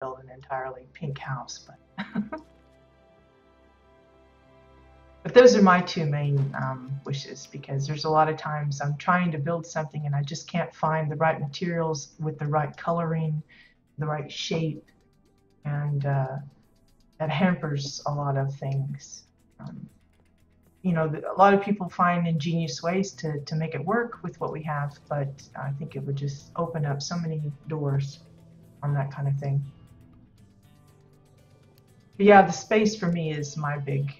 build an entirely pink house, but but those are my two main wishes, because there's a lot of times I'm trying to build something and I just can't find the right materials with the right coloring, the right shape, and that hampers a lot of things. Um, you know, a lot of people find ingenious ways to make it work with what we have, but I think it would just open up so many doors on that kind of thing. But yeah, the space for me is my big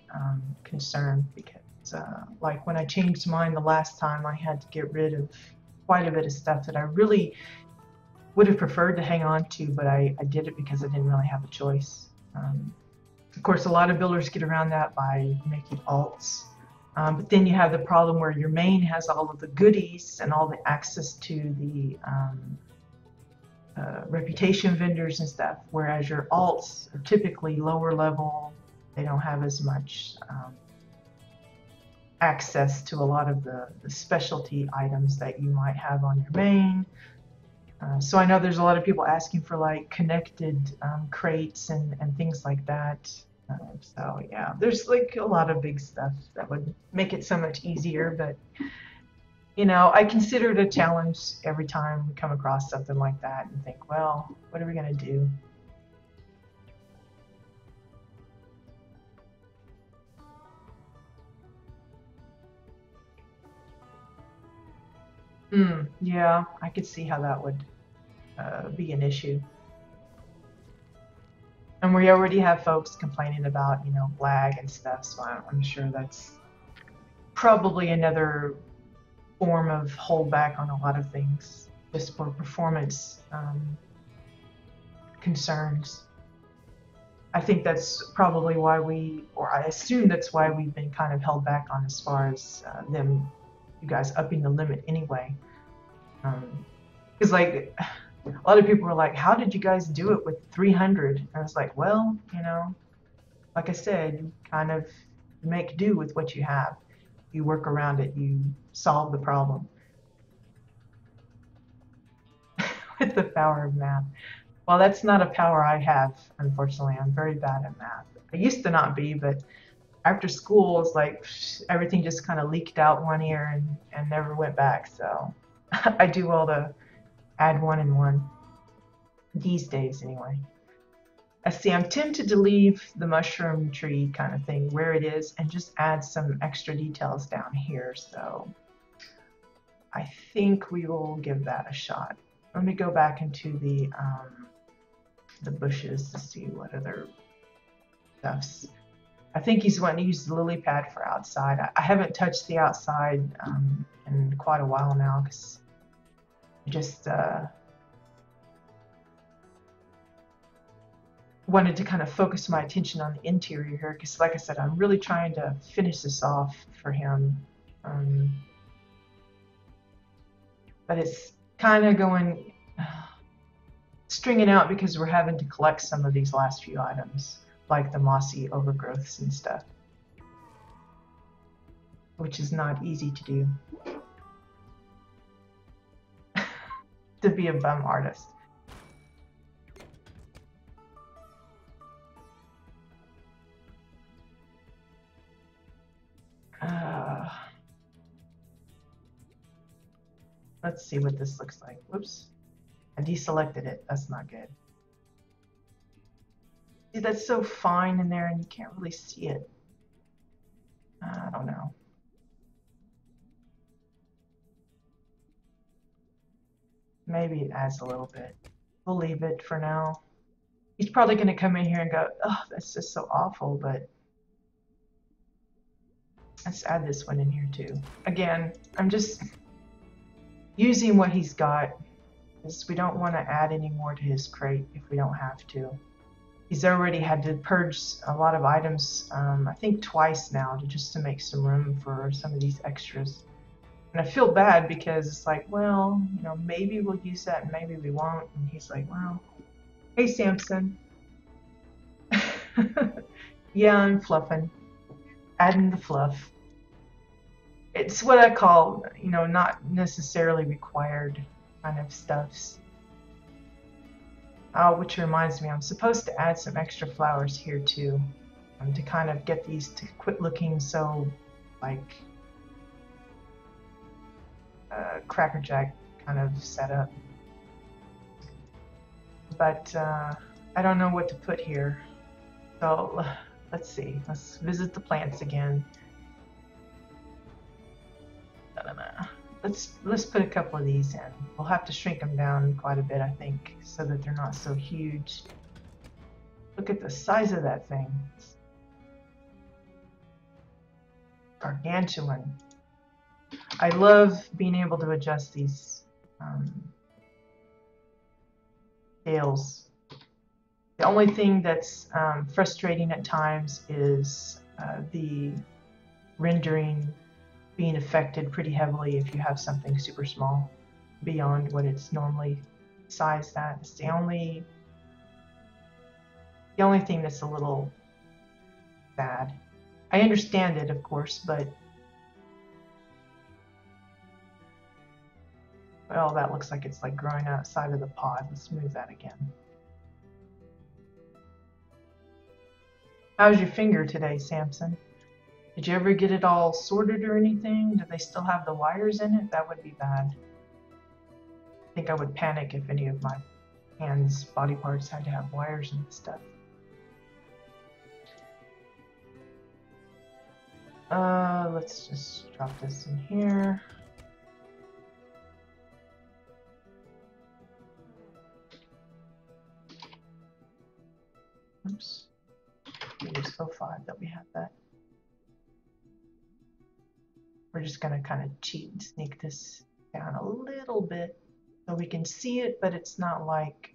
concern, because like when I changed mine the last time, I had to get rid of quite a bit of stuff that I really would have preferred to hang on to, but I did it because I didn't really have a choice. Of course, a lot of builders get around that by making alts. But then you have the problem where your main has all of the goodies and all the access to the reputation vendors and stuff, whereas your alts are typically lower level. They don't have as much access to a lot of the specialty items that you might have on your main. So I know there's a lot of people asking for like connected crates and things like that. So yeah, there's like a lot of big stuff that would make it so much easier, but you know, I consider it a challenge every time we come across something like that and think, well, what are we gonna do? Yeah, I could see how that would be an issue. And we already have folks complaining about, you know, lag and stuff, so I'm sure that's probably another form of holdback on a lot of things, just for performance concerns. I think that's probably why or I assume that's why we've been kind of held back on as far as you guys upping the limit anyway. Because like a lot of people were like, "How did you guys do it with 300?" And I was like, "Well, you know, like I said, you kind of make do with what you have. You work around it. You solve the problem with the power of math." Well, that's not a power I have, unfortunately. I'm very bad at math. I used to not be, but after school, it's like everything just kind of leaked out one ear and never went back. So I do well to add one and one these days, anyway. I see. I'm tempted to leave the mushroom tree kind of thing where it is and just add some extra details down here. So I think we will give that a shot. Let me go back into the bushes to see what other stuffs. I think he's wanting to use the lily pad for outside. I haven't touched the outside in quite a while now, because I just wanted to kind of focus my attention on the interior here, because like I said, I'm really trying to finish this off for him. But it's kind of going stringing out because we're having to collect some of these last few items, like the mossy overgrowths and stuff, which is not easy to do. To be a bum artist. Let's see what this looks like. Whoops. I deselected it. That's not good. See, that's so fine in there and you can't really see it. I don't know. Maybe it adds a little bit. We'll leave it for now. He's probably going to come in here and go, oh, that's just so awful, but let's add this one in here too. Again, I'm just using what he's got, because we don't want to add any more to his crate if we don't have to. He's already had to purge a lot of items, I think twice now, just to make some room for some of these extras. And I feel bad because it's like, well, you know, maybe we'll use that and maybe we won't. And he's like, well, hey, Samson. Yeah, I'm fluffing. Adding the fluff. It's what I call, you know, not necessarily required kind of stuffs. Oh, which reminds me, I'm supposed to add some extra flowers here too, to kind of get these to quit looking so like Cracker Jack kind of setup. But I don't know what to put here. So let's see. Let's visit the plants again. Let's put a couple of these in. We'll have to shrink them down quite a bit, I think, so that they're not so huge. Look at the size of that thing. It's gargantuan. I love being able to adjust these scales. The only thing that's frustrating at times is the rendering being affected pretty heavily if you have something super small beyond what it's normally sized at. It's the only thing that's a little bad. I understand it, of course, but well, that looks like it's like growing outside of the pod. Let's move that again. How's your finger today, Samson? Did you ever get it all sorted or anything? Do they still have the wires in it? That would be bad. I think I would panic if any of my hands, body parts had to have wires and stuff. Let's just drop this in here. Oops. Windows 05 that we have that. We're just going to kind of cheat and sneak this down a little bit so we can see it, but it's not like,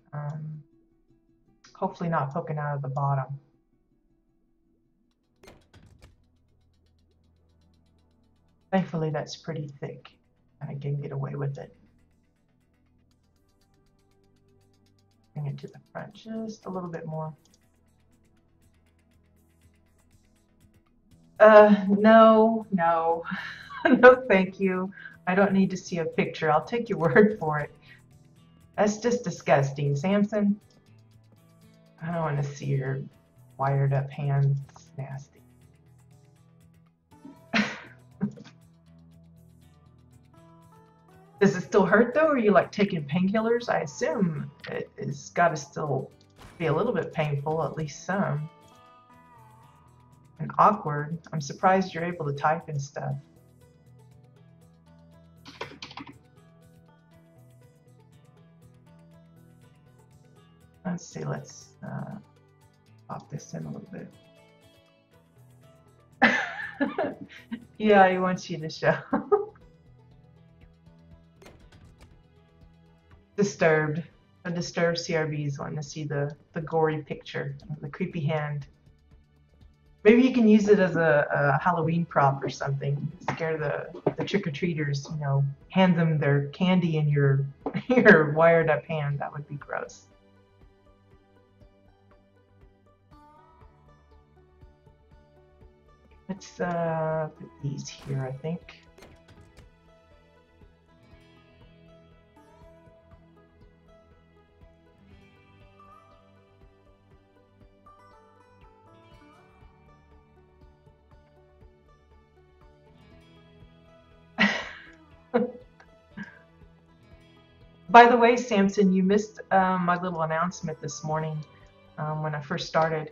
hopefully not poking out of the bottom. Thankfully, that's pretty thick, and I can get away with it. Bring it to the front just a little bit more. No, no, no, thank you. I don't need to see a picture. I'll take your word for it. That's just disgusting, Samson. I don't want to see your wired up hands. It's nasty. Does it still hurt though? Or are you like taking painkillers? I assume it's got to still be a little bit painful, at least some. And awkward. I'm surprised you're able to type and stuff. Let's see, let's pop this in a little bit. Yeah, he wants you to show. Disturbed. A disturbed CRB's wanting to see the gory picture of the creepy hand. Maybe you can use it as a Halloween prop or something. Scare the trick-or-treaters, you know, hand them their candy in your wired up hand. That would be gross. Let's put these here, I think. By the way, Samson, you missed my little announcement this morning when I first started.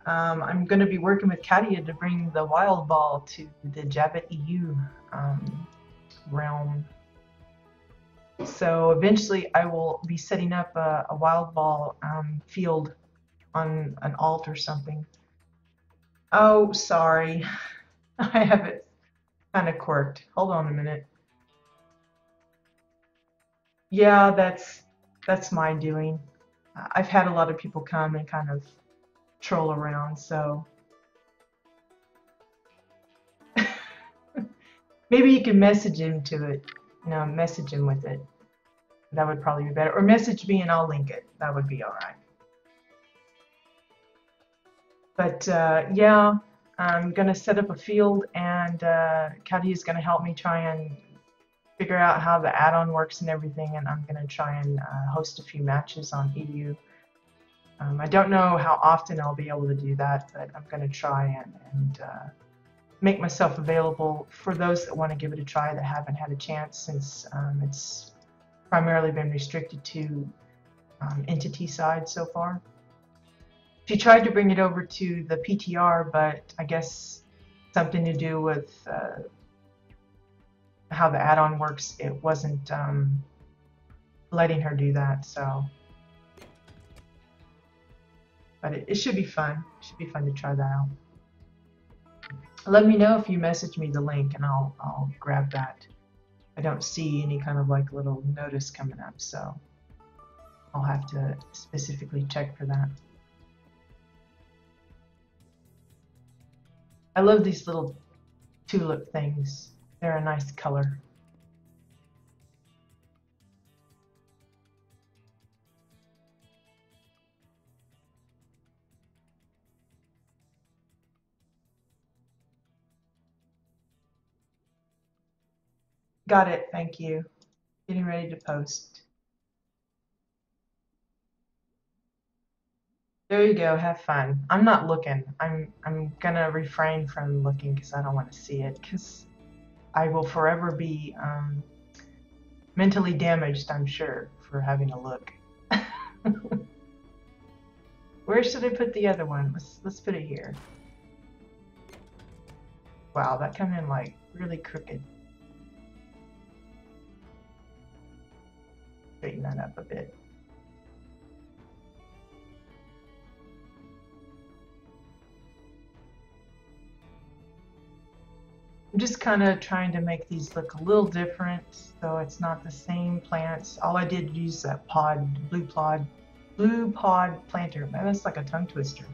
I'm going to be working with Katia to bring the wild ball to the Jabbit EU realm. So eventually I will be setting up a wild ball field on an alt or something. Oh, sorry. I have it kind of quirked. Hold on a minute. Yeah, that's my doing. I've had a lot of people come and kind of troll around, so maybe you can message him to it. You know, message him with it. That would probably be better. Or message me and I'll link it. That would be all right. But yeah, I'm gonna set up a field, and Katia is gonna help me try and figure out how the add-on works and everything, and I'm going to try and host a few matches on EU. I don't know how often I'll be able to do that, but I'm going to try and make myself available for those that want to give it a try that haven't had a chance, since it's primarily been restricted to entity side so far. She tried to bring it over to the PTR, but I guess something to do with how the add-on works, it wasn't letting her do that. So, but it should be fun. It should be fun to try that out. Let me know if you message me the link, and I'll grab that. I don't see any kind of like little notice coming up, so I'll have to specifically check for that. I love these little tulip things. They're a nice color. Got it, thank you. Getting ready to post. There you go, have fun. I'm not looking. I'm gonna refrain from looking because I don't want to see it, because I will forever be mentally damaged, I'm sure, for having a look. Where should I put the other one? Let's put it here. Wow, that came in like really crooked. Straighten that up a bit. I'm just kind of trying to make these look a little different, so it's not the same plants. All I did use that blue pod planter. Man, that's like a tongue twister.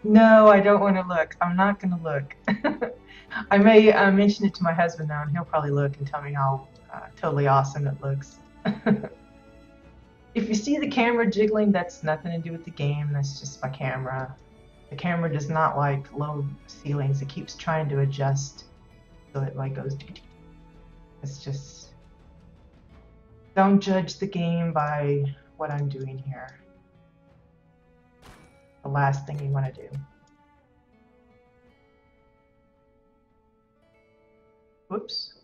No, I don't want to look. I'm not going to look. I may mention it to my husband now, and he'll probably look and tell me how totally awesome it looks. If you see the camera jiggling, that's nothing to do with the game. That's just my camera. The camera does not like low ceilings. It keeps trying to adjust so it like goes. It's just, don't judge the game by what I'm doing here. The last thing you want to do. Whoops.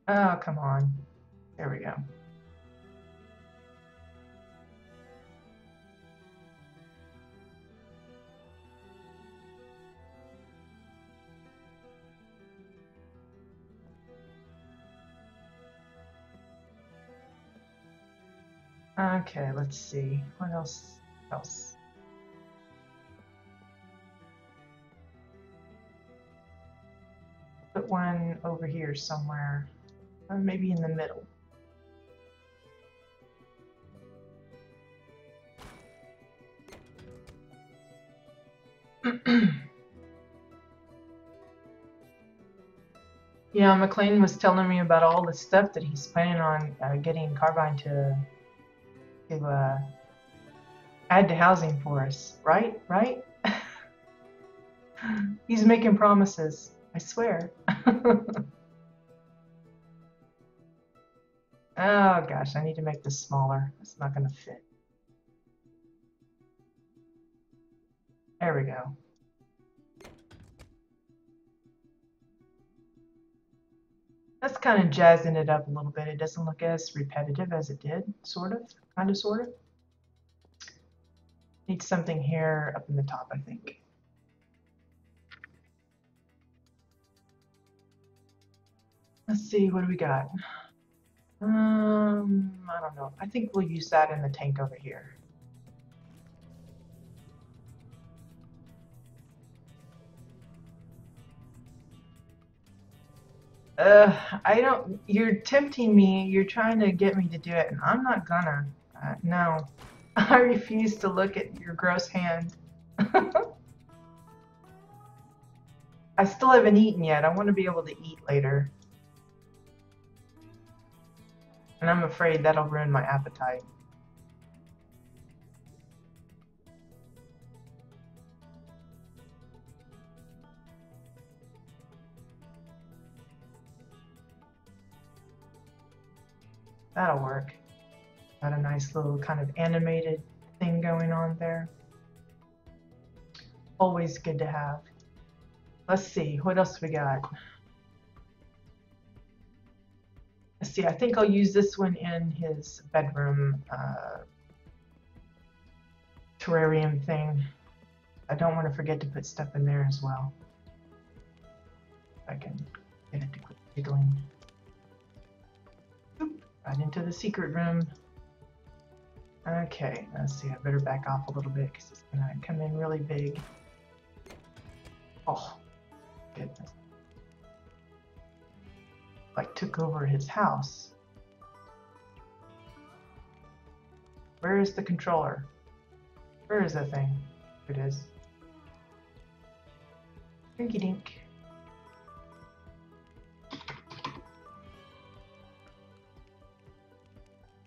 Oh, come on. There we go. Okay, let's see. What else? Put one over here somewhere. Maybe in the middle. Yeah, McLean was telling me about all the stuff that he's planning on getting Carbine to add to housing for us. Right? Right? He's making promises. I swear. Oh gosh, I need to make this smaller. It's not going to fit. There we go. That's kind of jazzing it up a little bit. It doesn't look as repetitive as it did, sort of, kind of, sort of. Need something here up in the top, I think. Let's see, what do we got? I don't know. I think we'll use that in the tank over here. I don't, you're tempting me. You're trying to get me to do it, and I'm not gonna. No. I refuse to look at your gross hand. I still haven't eaten yet. I want to be able to eat later. And I'm afraid that'll ruin my appetite. That'll work. Got a nice little kind of animated thing going on there. Always good to have. Let's see, what else we got? Let's see, I think I'll use this one in his bedroom terrarium thing. I don't want to forget to put stuff in there as well. If I can get it to quit jiggling. Oop, right into the secret room. Okay, let's see, I better back off a little bit because it's gonna come in really big. Oh, goodness. Like took over his house. Where is the controller? Where is that thing? Here it is. Dinky dink.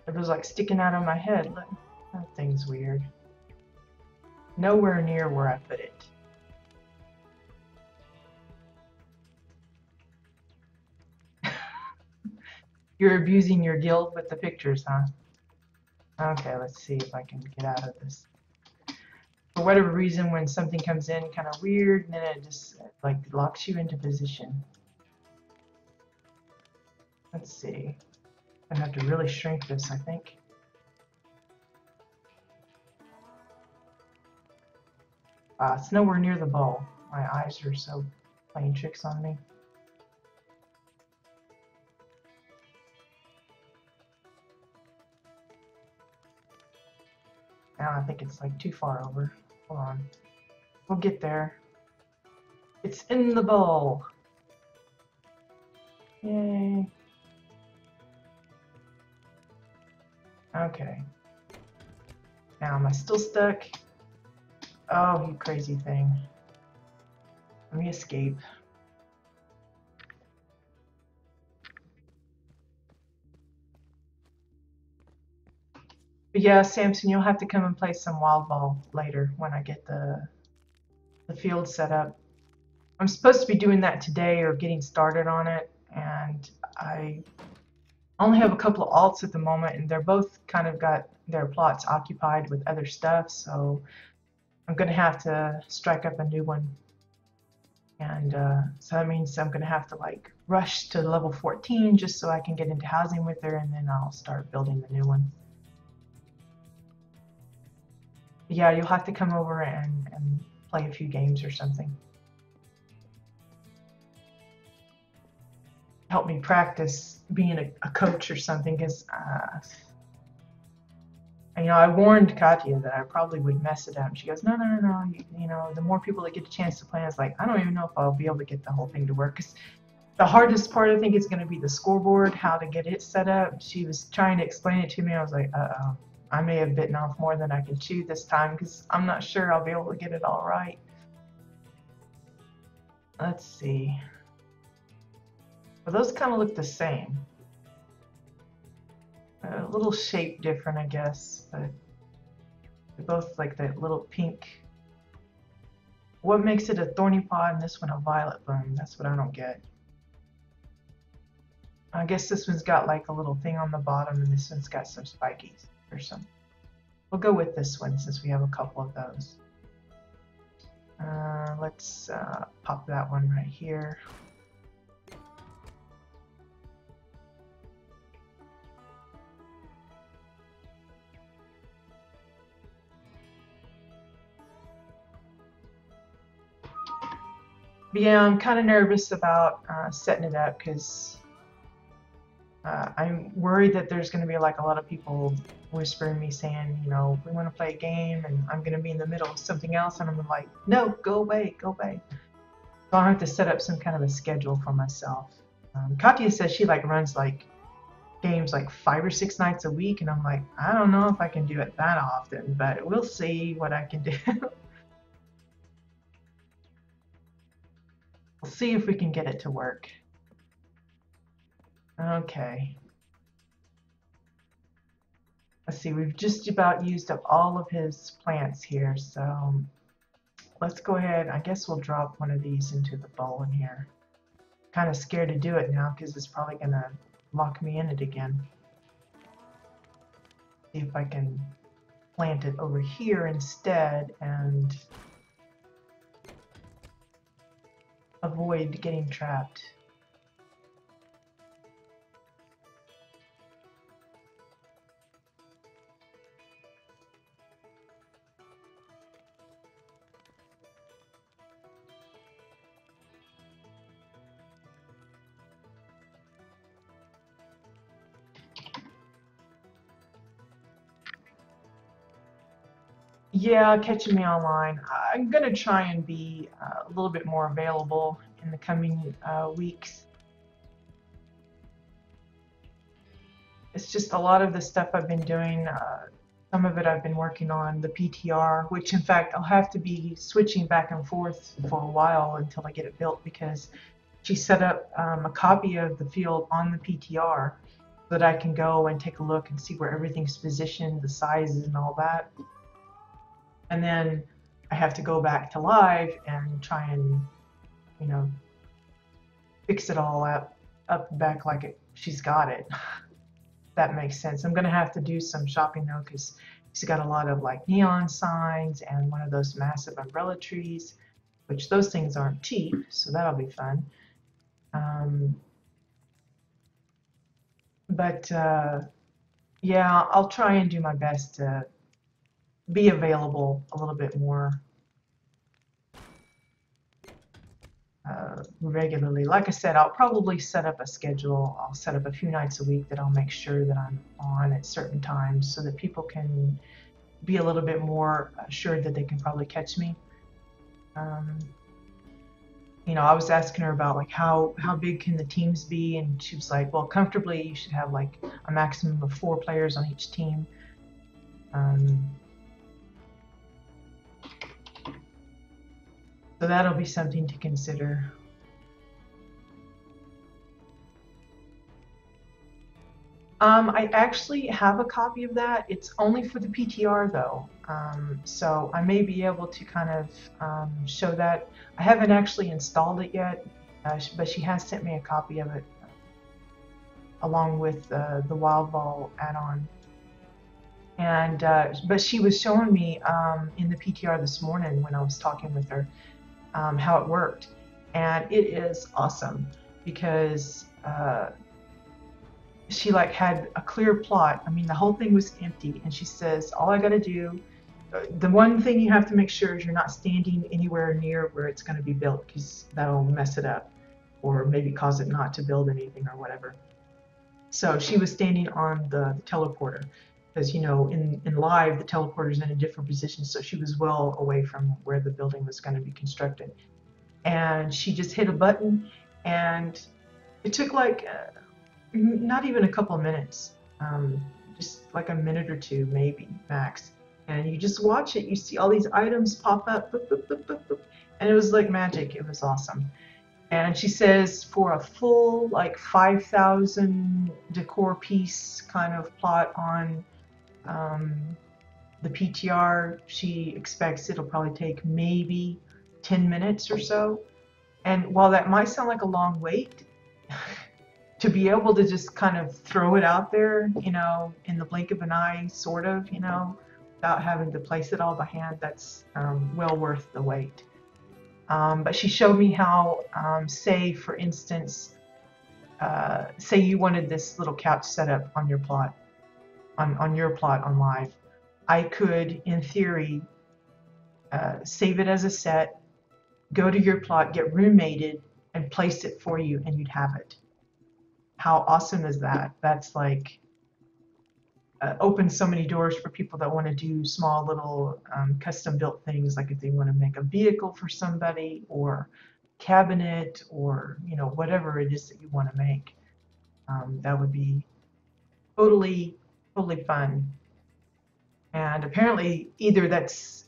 It was like sticking out of my head. Look, that thing's weird. Nowhere near where I put it. You're abusing your guild with the pictures, huh? Okay, let's see if I can get out of this. For whatever reason, when something comes in kind of weird, and then it just like locks you into position. Let's see. I have to really shrink this, I think. It's nowhere near the bowl. My eyes are so playing tricks on me. Now I think it's like too far over. Hold on. We'll get there. It's in the bowl. Yay. Okay. Now am I still stuck? Oh, you crazy thing. Let me escape. But yeah, Samson, you'll have to come and play some Wild Ball later when I get the field set up. I'm supposed to be doing that today or getting started on it, and I only have a couple of alts at the moment, and they're both kind of got their plots occupied with other stuff, so I'm going to have to strike up a new one. And so that means I'm going to have to like rush to level 14 just so I can get into housing with her, and then I'll start building the new one. Yeah, you'll have to come over and play a few games or something. Help me practice being a coach or something, because you know, I warned Katya that I probably would mess it up. She goes, no, you know, the more people that get a chance to play, it's like, I don't even know if I'll be able to get the whole thing to work. Because the hardest part, I think, is going to be the scoreboard, how to get it set up. She was trying to explain it to me. I was like, uh-oh, I may have bitten off more than I can chew this time, because I'm not sure I'll be able to get it all right. Let's see. Well, those kind of look the same. A little shape different, I guess, but they're both like that little pink. What makes it a thorny pod and this one a violet bloom? That's what I don't get. I guess this one's got like a little thing on the bottom, and this one's got some spikies or something. We'll go with this one since we have a couple of those. Let's pop that one right here. But yeah, I'm kind of nervous about setting it up, because I'm worried that there's going to be like a lot of people whispering me saying, you know, we want to play a game, and I'm going to be in the middle of something else, and I'm like, no, go away, go away. So I have to set up some kind of a schedule for myself. Katya says she like runs like games like 5 or 6 nights a week, and I'm like, I don't know if I can do it that often, but we'll see what I can do. We'll see if we can get it to work. Okay. Let's see, we've just about used up all of his plants here, so let's go ahead. I guess we'll drop one of these into the bowl in here. Kind of scared to do it now because it's probably going to lock me in it again. See if I can plant it over here instead and avoid getting trapped. Yeah, catching me online. I'm gonna try and be a little bit more available in the coming weeks. It's just a lot of the stuff I've been doing. Some of it I've been working on the PTR, which in fact I'll have to be switching back and forth for a while until I get it built, because she set up a copy of the field on the PTR so that I can go and take a look and see where everything's positioned, the sizes and all that. And then I have to go back to live and try and, you know, fix it all up back like she's got it. That makes sense. I'm gonna have to do some shopping though, because she's got a lot of like neon signs and one of those massive umbrella trees, which those things aren't cheap, so that'll be fun. But yeah, I'll try and do my best to be available a little bit more regularly. Like I said, I'll probably set up a schedule. I'll set up a few nights a week that I'll make sure that I'm on at certain times so that people can be a little bit more assured that they can probably catch me. You know, I was asking her about like how big can the teams be, and she was like, well, comfortably you should have like a maximum of 4 players on each team. So that'll be something to consider. I actually have a copy of that. It's only for the PTR though. So I may be able to kind of show that. I haven't actually installed it yet, but she has sent me a copy of it along with the WildStar add-on. And but she was showing me in the PTR this morning when I was talking with her how it worked, and it is awesome because she like had a clear plot. I mean, the whole thing was empty, and she says, all I gotta do, the one thing you have to make sure is you're not standing anywhere near where it's going to be built, because that'll mess it up or maybe cause it not to build anything or whatever. So she was standing on the teleporter, because, you know, in live the teleporter's in a different position, so she was well away from where the building was going to be constructed. And she just hit a button, and it took like not even a couple of minutes, just like a minute or two maybe max. And you just watch it, you see all these items pop up, boop, boop, boop, boop, boop, and it was like magic. It was awesome. And she says for a full like 5,000 decor piece kind of plot on the PTR, she expects it'll probably take maybe 10 minutes or so. And while that might sound like a long wait, to be able to just kind of throw it out there, you know, in the blink of an eye, sort of, you know, without having to place it all by hand, that's well worth the wait. But she showed me how, say for instance, say you wanted this little couch set up on your plot, on your plot on live. I could, in theory, save it as a set, go to your plot, get room-mated, and place it for you, and you'd have it. How awesome is that? That's like opens so many doors for people that want to do small little custom-built things, like if they want to make a vehicle for somebody, or cabinet, or, you know, whatever it is that you want to make. That would be totally fun. And apparently either that's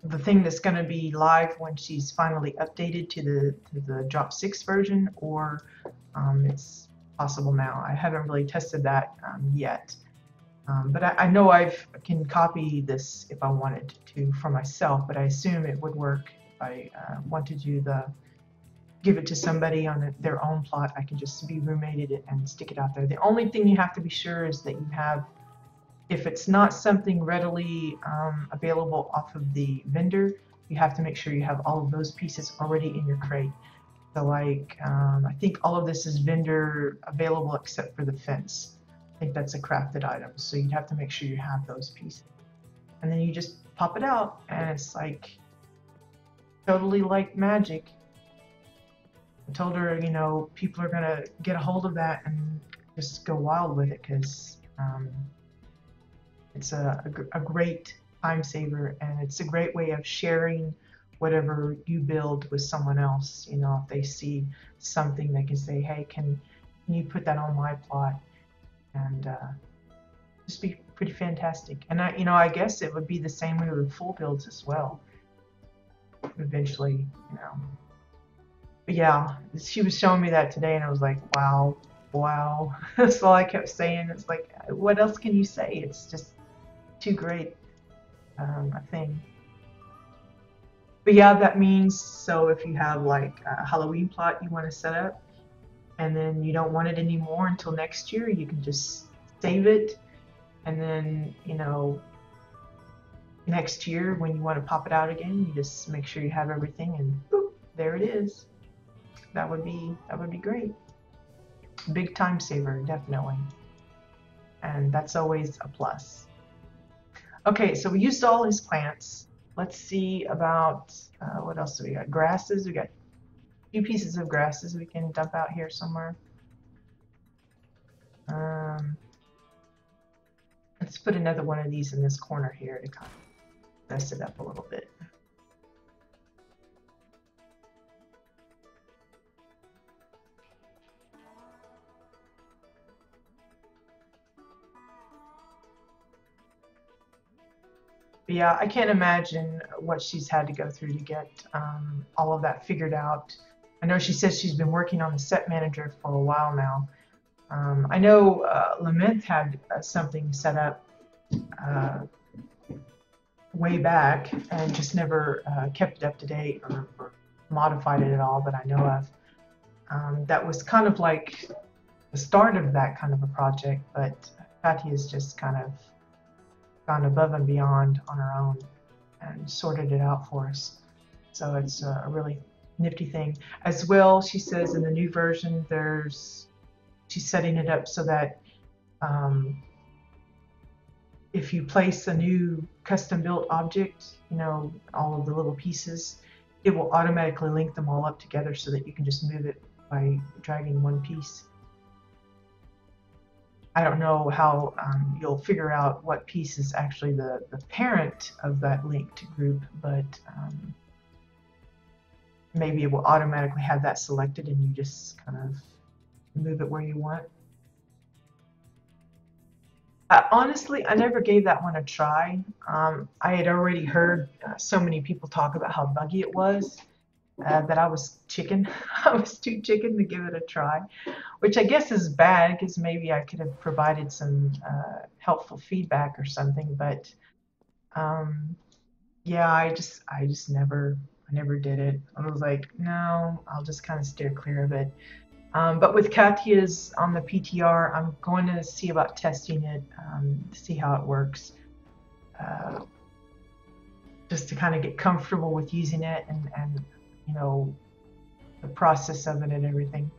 the thing that's going to be live when she's finally updated to the drop 6 version, or it's possible now. I haven't really tested that yet. But I know I can copy this if I wanted to for myself, but I assume it would work if I want to give it to somebody on their own plot. I can just be roommated it and stick it out there. The only thing you have to be sure is that you have If it's not something readily available off of the vendor, you have to make sure you have all of those pieces already in your crate. So like, I think all of this is vendor available except for the fence. I think that's a crafted item. So you'd have to make sure you have those pieces. And then you just pop it out and it's like totally like magic. I told her, you know, people are gonna get a hold of that and just go wild with it because it's a great time saver and it's a great way of sharing whatever you build with someone else. You know, if they see something, they can say, hey, can you put that on my plot? And just be pretty fantastic. And I guess it would be the same way with full builds as well. Eventually, you know. But yeah, she was showing me that today, and I was like, wow, wow. That's all I kept saying. It's like, what else can you say? It's just too great a thing. But yeah, that means so if you have like a Halloween plot you want to set up, and then you don't want it anymore until next year, you can just save it, and then next year when you want to pop it out again, you just make sure you have everything, and boop, there it is. That would be great. Big time saver, definitely. And that's always a plus. Okay, so we used all his plants. Let's see about what else do we got? Grasses. We got a few pieces of grasses we can dump out here somewhere. Let's put another one of these in this corner here to kind of mess it up a little bit. But yeah, I can't imagine what she's had to go through to get all of that figured out. I know she says she's been working on the set manager for a while now. I know Lament had something set up way back and just never kept it up to date or modified it at all that I know of. That was kind of like the start of that kind of a project, but Patty has just kind of gone above and beyond on her own and sorted it out for us. So it's a really nifty thing. As well, she says in the new version, she's setting it up so that if you place a new custom built object, all of the little pieces, it will automatically link them all up together so that you can just move it by dragging one piece. I don't know how you'll figure out what piece is actually the parent of that linked group, but maybe it will automatically have that selected and you just kind of move it where you want. Honestly, I never gave that one a try. I had already heard so many people talk about how buggy it was that I was chicken. I was too chicken to give it a try, which I guess is bad because maybe I could have provided some helpful feedback or something. But yeah, I just never did it. I was like, no, I'll just kind of steer clear of it. But with Katya's on the PTR, I'm going to see about testing it, see how it works, just to kind of get comfortable with using it and the process of it and everything.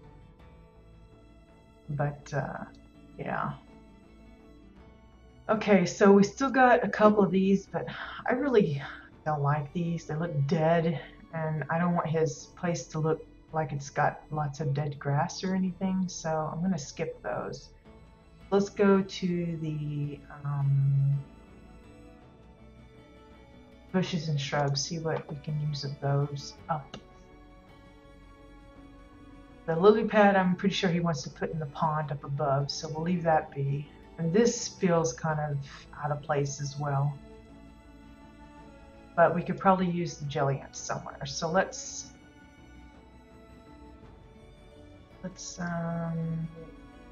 But yeah. Okay, so we still got a couple of these, but I really don't like these. They look dead, and I don't want his place to look like it's got lots of dead grass or anything, so I'm gonna skip those. Let's go to the bushes and shrubs, see what we can use of those. Oh. The lily pad, I'm pretty sure he wants to put in the pond up above, so we'll leave that be. And this feels kind of out of place as well. But we could probably use the jelly ants somewhere, so let's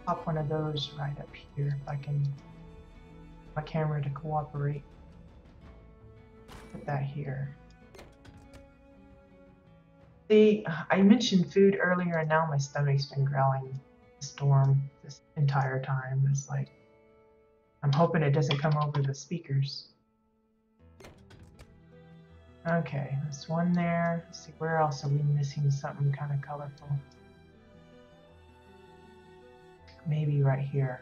pop one of those right up here if I can, my camera to cooperate. Put that here. See, I mentioned food earlier and now my stomach's been growling a storm this entire time. It's like, I'm hoping it doesn't come over the speakers. Okay, there's one there. Let's see, where else are we missing something kind of colorful? Maybe right here,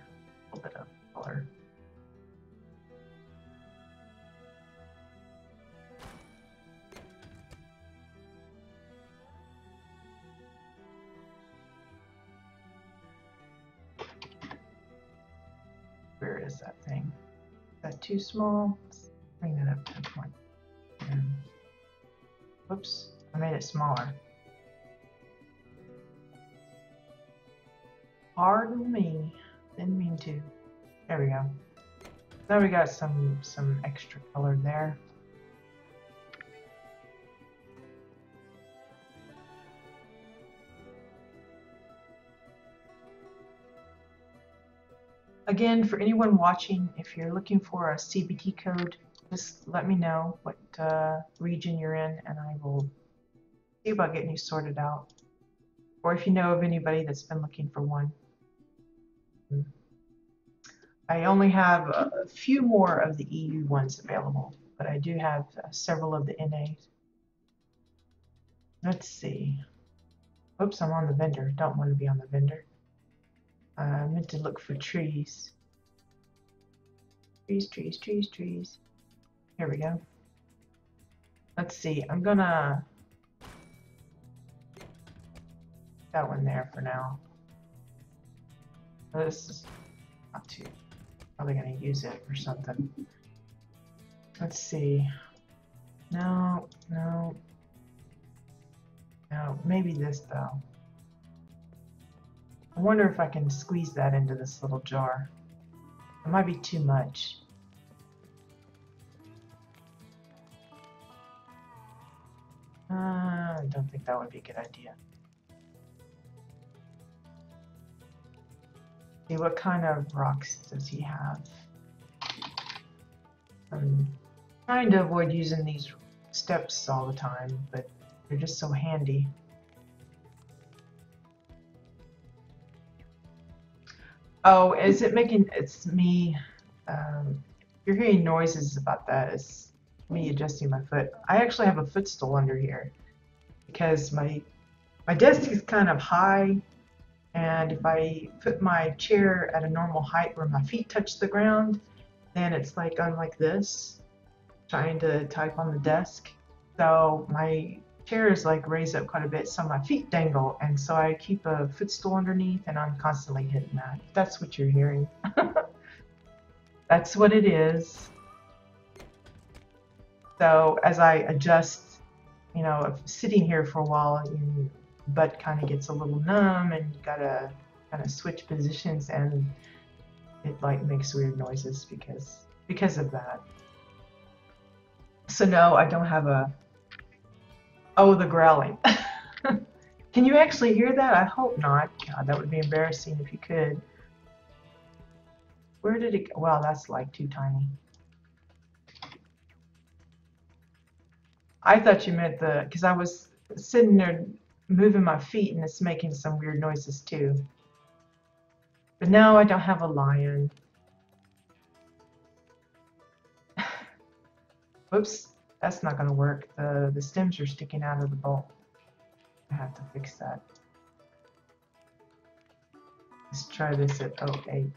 a little bit of color. Where is that thing? Is that too small? Let's bring that up to a point. And, whoops, I made it smaller. Pardon me, didn't mean to. There we go. Now we got some extra color there. Again, for anyone watching, if you're looking for a CBT code, just let me know what region you're in, and I will see about getting you sorted out. Or if you know of anybody that's been looking for one. I only have a few more of the EU ones available, but I do have several of the NAs. Let's see. Oops, I'm on the vendor. Don't want to be on the vendor. I meant to look for trees. Trees, trees, trees, trees. Here we go. Let's see. I'm gonna that one there for now. This is not too. Probably gonna use it for something. Let's see. No, no, no. Maybe this though. I wonder if I can squeeze that into this little jar. It might be too much. I don't think that would be a good idea. See, what kind of rocks does he have? I'm trying to avoid using these steps all the time, but they're just so handy. Oh, is it making, it's me, you're hearing noises about that. It's me adjusting my foot. I actually have a footstool under here because my desk is kind of high, and if I put my chair at a normal height where my feet touch the ground, then it's like I'm like this, trying to type on the desk. So my chair is like raised up quite a bit, so my feet dangle, and so I keep a footstool underneath, and I'm constantly hitting that. If that's what you're hearing. That's what it is. So as I adjust, you know, sitting here for a while, your butt kind of gets a little numb, and you gotta kind of switch positions, and it like makes weird noises because of that. So no, I don't have a. Oh, the growling. Can you actually hear that? I hope not. God, that would be embarrassing if you could. Where did it go? Wow, that's like too tiny. I thought you meant because I was sitting there moving my feet and it's making some weird noises too. But no, I don't have a lion. Whoops, that's not going to work. The stems are sticking out of the bowl. I have to fix that. Let's try this at 08.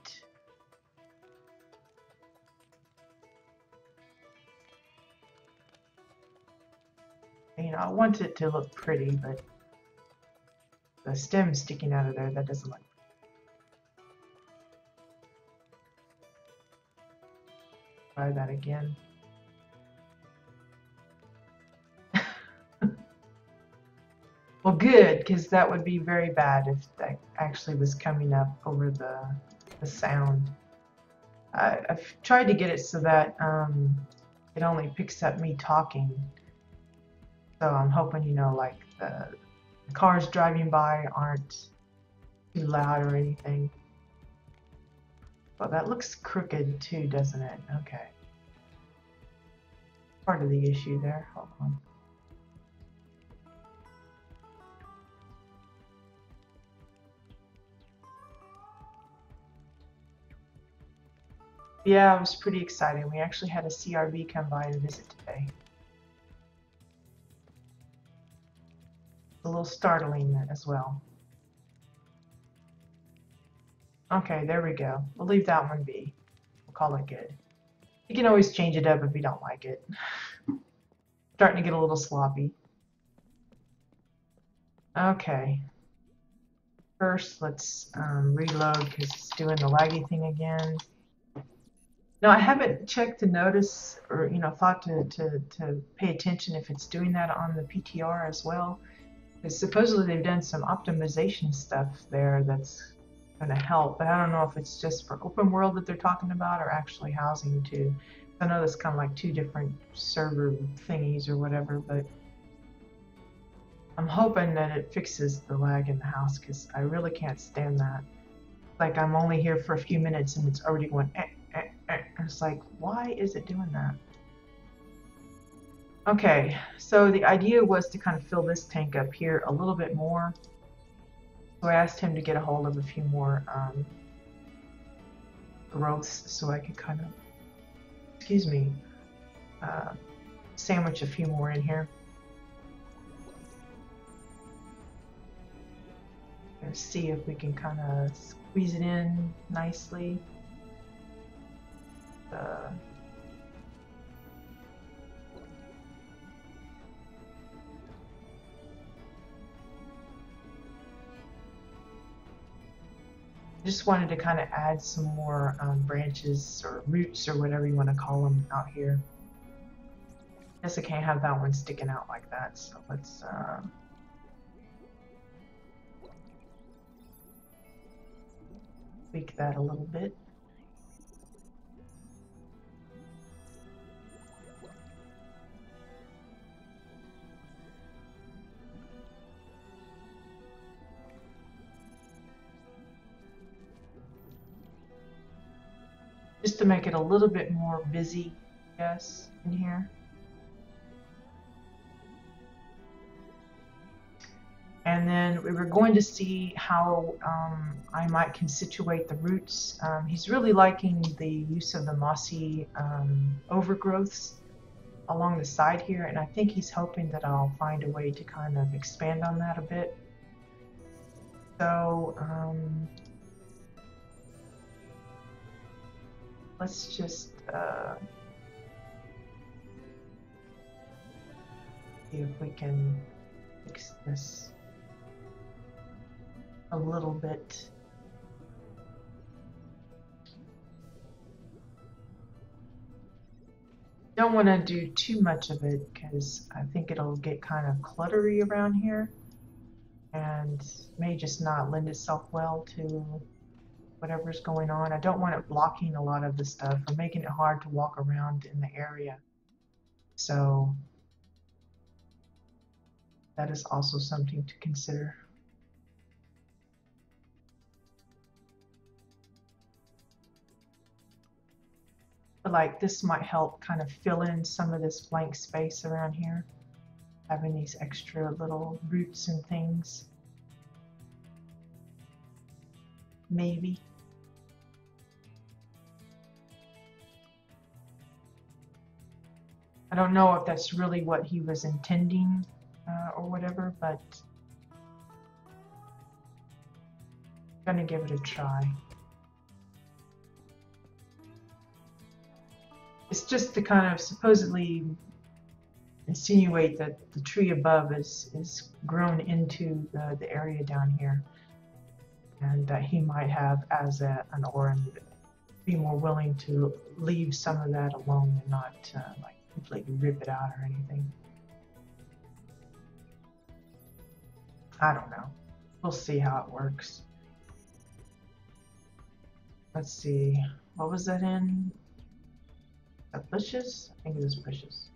You know, I want it to look pretty, but the stem sticking out of there, that doesn't look. Try that again. Well, good, because that would be very bad if that actually was coming up over the sound. I've tried to get it so that it only picks up me talking. So I'm hoping, you know, like the cars driving by aren't too loud or anything. Well, that looks crooked too, doesn't it? Okay. Part of the issue there. Hold on. Yeah, it was pretty exciting. We actually had a CRB come by and visit today. A little startling as well. Okay, there we go. We'll leave that one be. We'll call it good. You can always change it up if you don't like it. Starting to get a little sloppy. Okay. First, let's reload because it's doing the laggy thing again. No, I haven't checked to notice or thought to pay attention if it's doing that on the PTR as well. Because supposedly they've done some optimization stuff there that's going to help, but I don't know if it's just for open world that they're talking about or actually housing too. I know that's kind of like two different server thingies or whatever, but I'm hoping that it fixes the lag in the house because I really can't stand that. Like I'm only here for a few minutes and it's already going It's like, why is it doing that? Okay, so the idea was to kind of fill this tank up here a little bit more. So I asked him to get a hold of a few more growths so I could kind of, excuse me, sandwich a few more in here. Let's see if we can kind of squeeze it in nicely. Just wanted to kind of add some more branches or roots or whatever you want to call them out here. Guess I can't have that one sticking out like that, so let's tweak that a little bit. Just to make it a little bit more busy, yes, in here. And then we were going to see how I might constitute the roots. He's really liking the use of the mossy overgrowths along the side here, and I think he's hoping that I'll find a way to kind of expand on that a bit. So let's just see if we can fix this a little bit. Don't want to do too much of it because I think it'll get kind of cluttery around here and may just not lend itself well to whatever's going on. I don't want it blocking a lot of the stuff or making it hard to walk around in the area. So that is also something to consider. But like this might help kind of fill in some of this blank space around here, having these extra little roots and things. Maybe. I don't know if that's really what he was intending or whatever, but I'm gonna give it a try. It's just to kind of supposedly insinuate that the tree above is grown into the area down here, and that he might have as an Orin be more willing to leave some of that alone and not like completely rip it out or anything. I don't know. We'll see how it works. Let's see. What was that in? Bushes? I think it was bushes.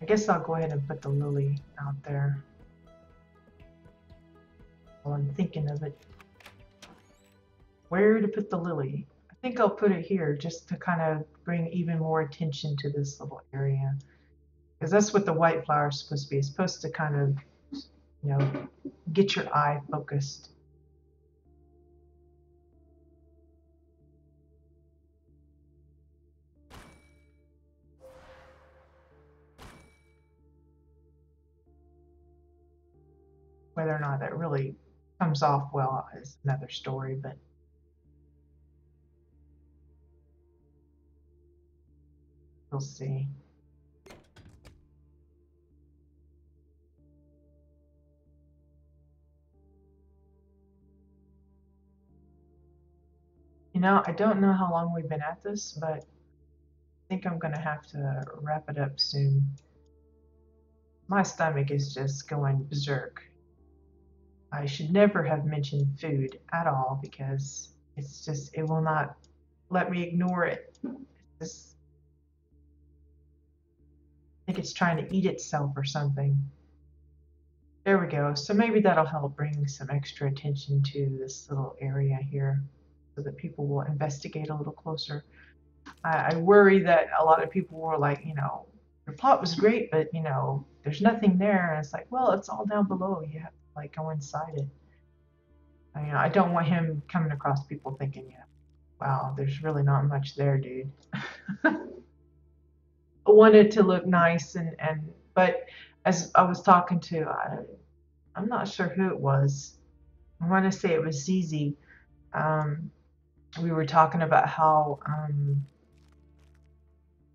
I guess I'll go ahead and put the lily out there while I'm thinking of it. Where to put the lily? I think I'll put it here just to kind of bring even more attention to this little area. Because that's what the white flower is supposed to be. It's supposed to kind of, you know, get your eye focused. Whether or not that really comes off well is another story, but we'll see. You know, I don't know how long we've been at this, but I think I'm gonna have to wrap it up soon. My stomach is just going berserk. I should never have mentioned food at all because it's just, it will not let me ignore it. It's just, I think it's trying to eat itself or something. There we go. So maybe that'll help bring some extra attention to this little area here so that people will investigate a little closer. I worry that a lot of people were like, you know, your plot was great, but you know, there's nothing there. And it's like, well, it's all down below. You have to like go inside it. You know, I don't want him coming across people thinking, yeah, wow, there's really not much there, dude. I want it to look nice and but as I was talking to, I'm not sure who it was. I want to say it was Zizi. Um, we were talking about how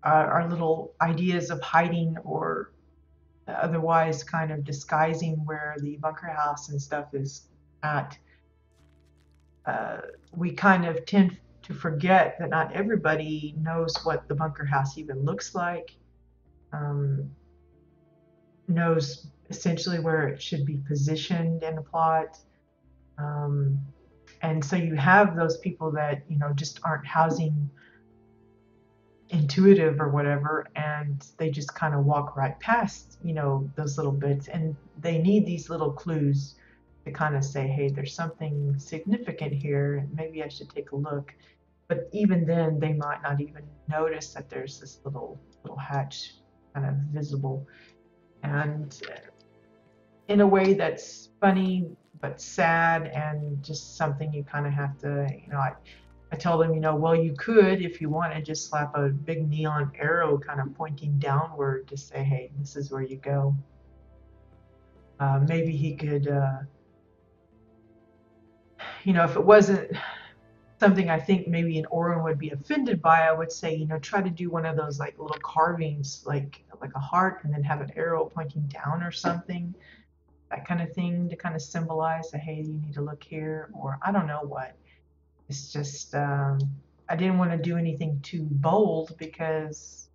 our little ideas of hiding or otherwise kind of disguising where the bunker house and stuff is at, we kind of tend to forget that not everybody knows what the bunker house even looks like, um, knows essentially where it should be positioned in a plot. Um, and so you have those people that, you know, just aren't housing intuitive or whatever, and they just kind of walk right past, you know, those little bits, and they need these little clues to kind of say, hey, there's something significant here, maybe I should take a look. But even then they might not even notice that there's this little hatch kind of visible, and in a way that's funny but sad and just something you kind of have to, you know, I told him, you know, well, you could, if you want to, just slap a big neon arrow kind of pointing downward to say, hey, this is where you go. Maybe he could, you know, if it wasn't something I think maybe an Orin would be offended by, I would say, you know, try to do one of those like little carvings, like a heart, and then have an arrow pointing down or something, that kind of thing, to kind of symbolize that, hey, you need to look here, or I don't know what. It's just, I didn't want to do anything too bold because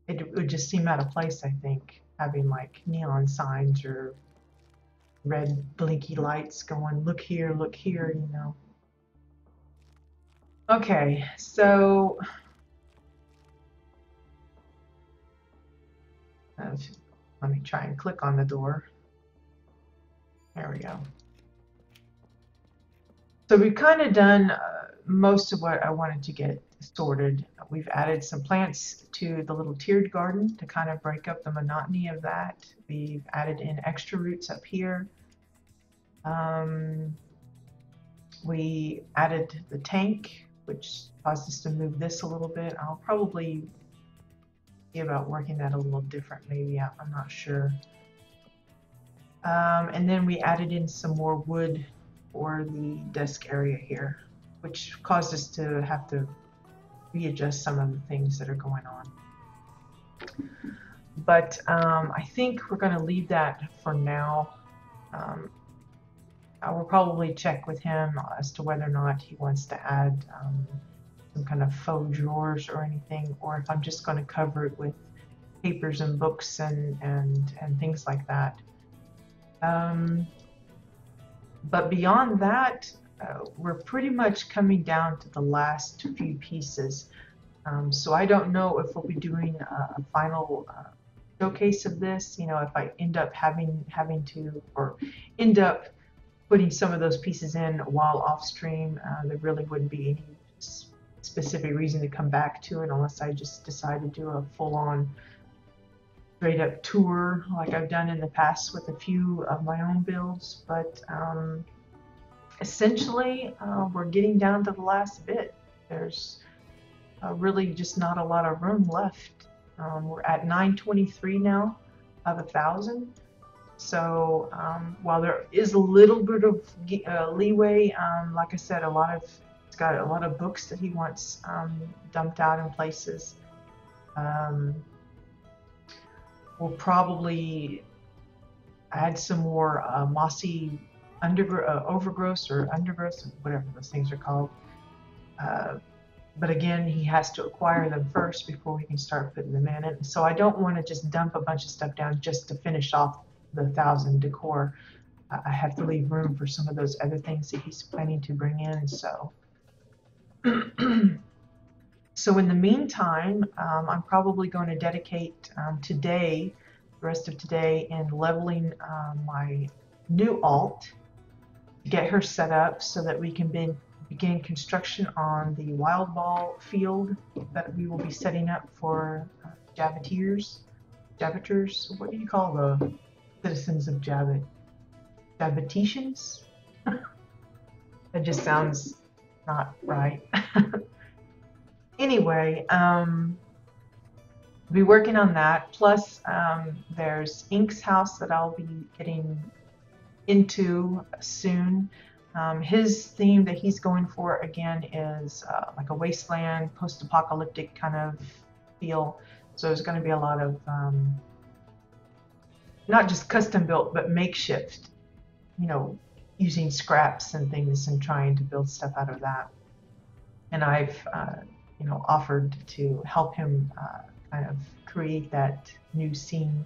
it would just seem out of place, I think, having like neon signs or red blinky lights going, look here, you know. Okay, so let me try and click on the door. There we go. So we've kind of done most of what I wanted to get sorted. We've added some plants to the little tiered garden to kind of break up the monotony of that. We've added in extra roots up here. We added the tank, which caused us to move this a little bit. I'll probably see about working that a little different, maybe. I'm not sure. And then we added in some more wood for the desk area here, which caused us to have to readjust some of the things that are going on. But I think we're going to leave that for now. I will probably check with him as to whether or not he wants to add some kind of faux drawers or anything, or if I'm just going to cover it with papers and books and things like that. But beyond that, we're pretty much coming down to the last few pieces. So I don't know if we'll be doing a final showcase of this. You know, if I end up having to, or end up putting some of those pieces in while off stream, there really wouldn't be any specific reason to come back to it unless I just decide to do a full-on straight up tour like I've done in the past with a few of my own builds. But essentially we're getting down to the last bit. There's really just not a lot of room left. We're at 923 now of 1,000. So while there is a little bit of leeway, like I said, he's got a lot of books that he wants dumped out in places. Um, we'll probably add some more mossy overgrowth or undergrowth, whatever those things are called. But again, he has to acquire them first before we can start putting them in. And so I don't want to just dump a bunch of stuff down just to finish off the 1,000 decor. I have to leave room for some of those other things that he's planning to bring in. So, so in the meantime, I'm probably going to dedicate today, the rest of today, in leveling my new alt, get her set up so that we can begin construction on the wild ball field that we will be setting up for Javiters. What do you call the citizens of Javit? Javitetians? That just sounds not right. Anyway, be working on that. Plus, there's Ink's house that I'll be getting into soon. His theme that he's going for again is like a wasteland, post-apocalyptic kind of feel. So there's going to be a lot of not just custom built, but makeshift, using scraps and things and trying to build stuff out of that. And I've, offered to help him kind of create that new scene.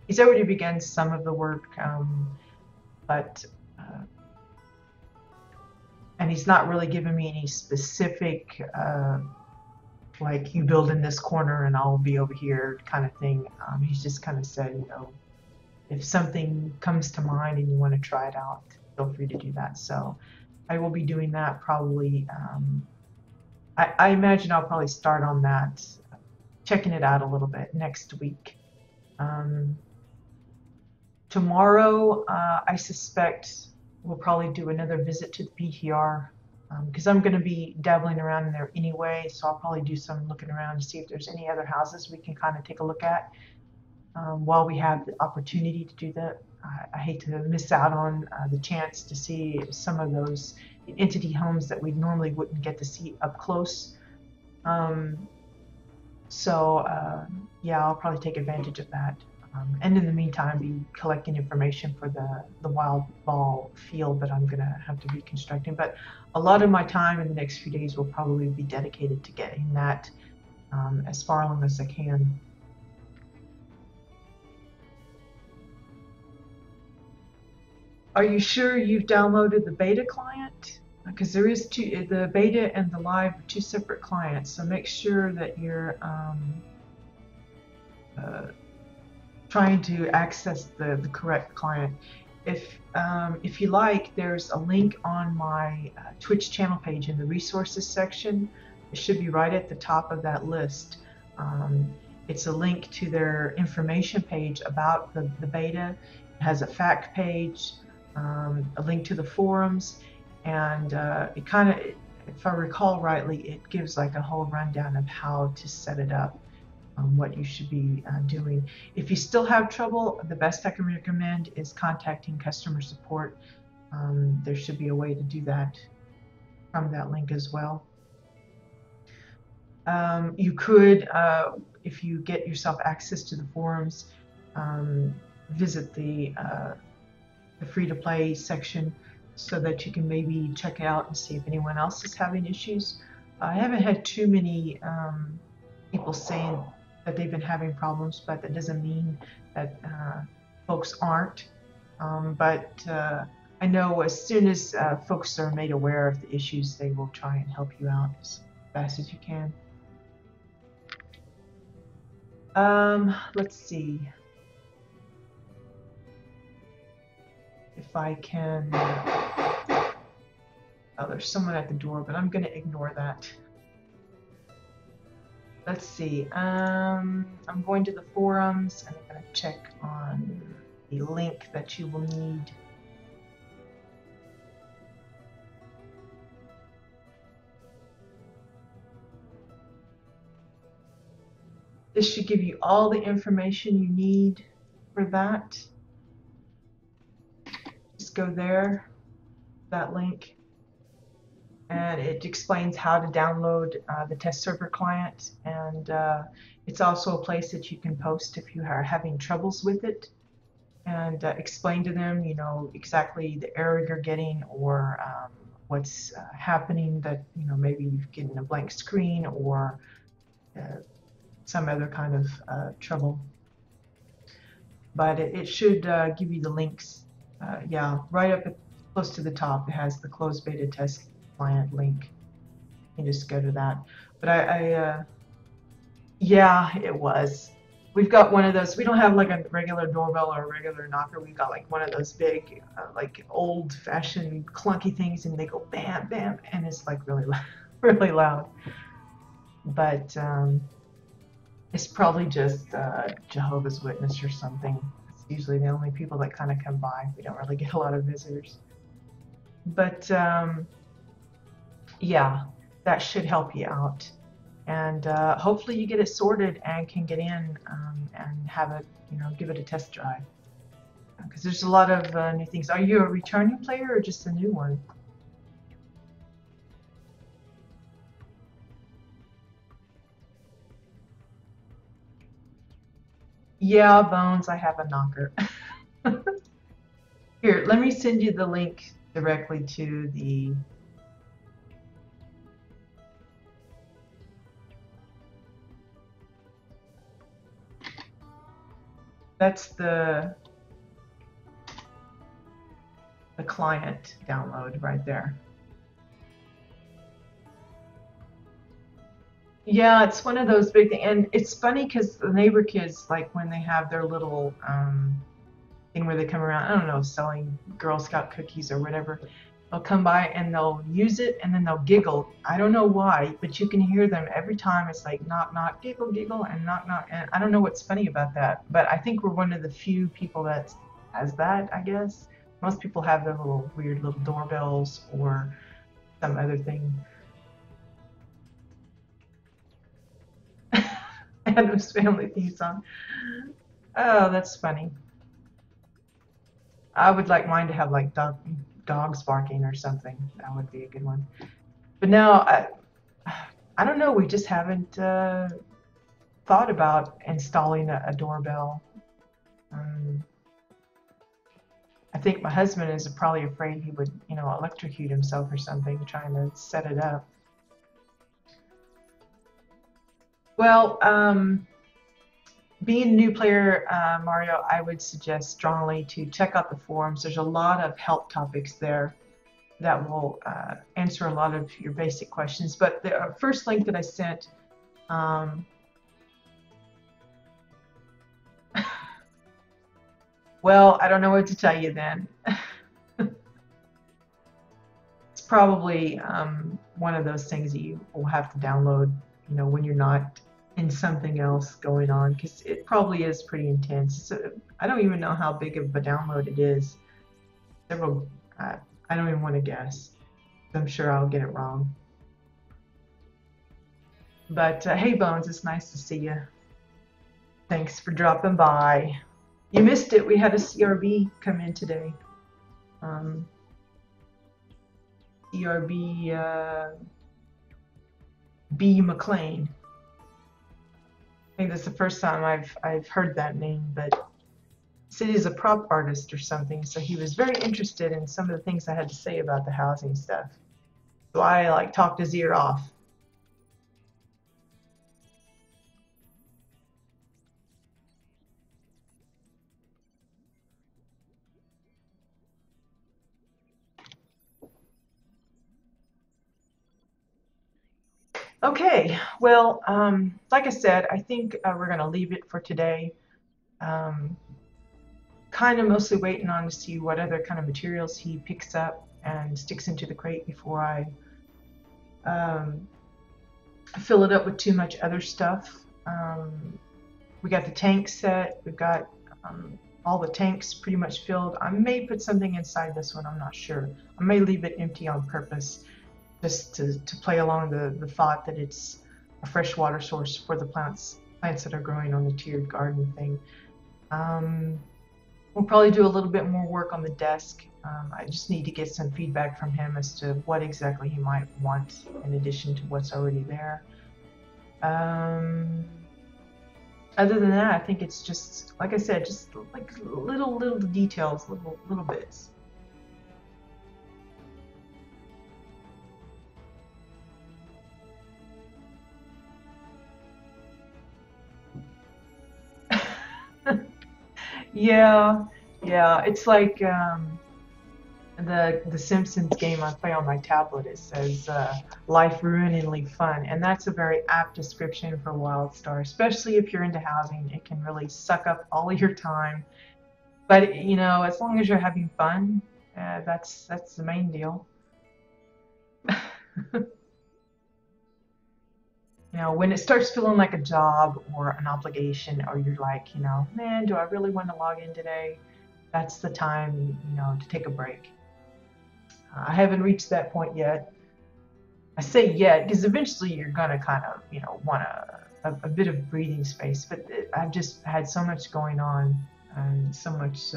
He's already begun some of the work, but and he's not really given me any specific, like you build in this corner and I'll be over here kind of thing. He's just kind of said, if something comes to mind and you want to try it out, feel free to do that. So I will be doing that probably. I imagine I'll probably start on that, checking it out a little bit next week. Tomorrow, I suspect we'll probably do another visit to the PTR because I'm going to be dabbling around in there anyway. So I'll probably do some looking around to see if there's any other houses we can kind of take a look at while we have the opportunity to do that. I hate to miss out on the chance to see some of those entity homes that we normally wouldn't get to see up close. Yeah, I'll probably take advantage of that. And in the meantime, be collecting information for the wild ball field that I'm going to have to be constructing. But a lot of my time in the next few days will probably be dedicated to getting that as far along as I can. Are you sure you've downloaded the beta client? Because there is the beta and the live are two separate clients. So make sure that you're trying to access the correct client. If you like, there's a link on my Twitch channel page in the resources section. It should be right at the top of that list. It's a link to their information page about the beta. It has a fact page, a link to the forums, and it kind of, if I recall rightly, it gives like a whole rundown of how to set it up. What you should be doing. If you still have trouble, the best I can recommend is contacting customer support. There should be a way to do that from that link as well. You could, if you get yourself access to the forums, visit the free-to-play section so that you can maybe check out and see if anyone else is having issues. I haven't had too many people saying that they've been having problems, but that doesn't mean that folks aren't. But I know as soon as folks are made aware of the issues, they will try and help you out as fast as you can. Let's see if I can. Oh, there's someone at the door, but I'm going to ignore that. Let's see. I'm going to the forums and I'm going to check on the link that you will need. This should give you all the information you need for that. just go there, that link, and it explains how to download the test server client, and it's also a place that you can post if you are having troubles with it, and explain to them, you know, exactly the error you're getting, or what's happening, that, you know, maybe you're getting a blank screen, or some other kind of trouble. But it should give you the links. Yeah, right up close to the top, it has the closed beta test client link. You can just go to that. But yeah, it was. We've got one of those. We don't have like a regular doorbell or a regular knocker. We've got like one of those big, like old-fashioned clunky things, and they go bam, bam, and it's like really, really loud. But it's probably just Jehovah's Witness or something. It's usually the only people that kind of come by. We don't really get a lot of visitors. But yeah, that should help you out. And hopefully you get it sorted and can get in and have it, you know, give it a test drive. Because there's a lot of new things. Are you a returning player or just a new one? Yeah, Bones, I have a knocker. Here, let me send you the link directly to the... That's the client download right there. Yeah, it's one of those big things, and it's funny because the neighbor kids, like when they have their little thing where they come around, I don't know, selling Girl Scout cookies or whatever, they'll come by and they'll use it and then they'll giggle. I don't know why, but you can hear them every time. It's like knock, knock, giggle, giggle, and knock, knock. And I don't know what's funny about that, but I think we're one of the few people that has that, I guess. Most people have their little weird little doorbells or some other thing. Adam's Family theme song. Oh, that's funny. I would like mine to have like dogs barking or something. That would be a good one. But no, I don't know. We just haven't thought about installing a doorbell. I think my husband is probably afraid he would, you know, electrocute himself or something trying to set it up. Well, being a new player, Mario, I would suggest strongly to check out the forums. There's a lot of help topics there that will answer a lot of your basic questions. But the first link that I sent, well, I don't know what to tell you then. It's probably one of those things that you will have to download, you know, when you're not in something else going on, because it probably is pretty intense. So I don't even know how big of a download it is. Several, I don't even want to guess. I'm sure I'll get it wrong. But hey, Bones, it's nice to see you. Thanks for dropping by. You missed it. We had a CRB come in today. CRB B. McLean. I think that's the first time I've heard that name, but he said he's a prop artist or something, so he was very interested in some of the things I had to say about the housing stuff. So I like talked his ear off. Okay, well, like I said, I think we're going to leave it for today. Kind of mostly waiting on to see what other kind of materials he picks up and sticks into the crate before I fill it up with too much other stuff. We got the tank set. We've got all the tanks pretty much filled. I may put something inside this one. I'm not sure. I may leave it empty on purpose, just to play along the thought that it's a fresh water source for the plants that are growing on the tiered garden thing. We'll probably do a little bit more work on the desk. I just need to get some feedback from him as to what exactly he might want in addition to what's already there. Um, Other than that, I think it's just, like I said, just like little details, little bits. Yeah, yeah. It's like the Simpsons game I play on my tablet. It says "life ruiningly fun," and that's a very apt description for WildStar. Especially if you're into housing, it can really suck up all of your time. But you know, as long as you're having fun, that's the main deal. You know, when it starts feeling like a job or an obligation, or you're like, man, do I really want to log in today? That's the time, to take a break. I haven't reached that point yet. I say yet because eventually you're gonna kind of, want a bit of breathing space. But I've just had so much going on and so much.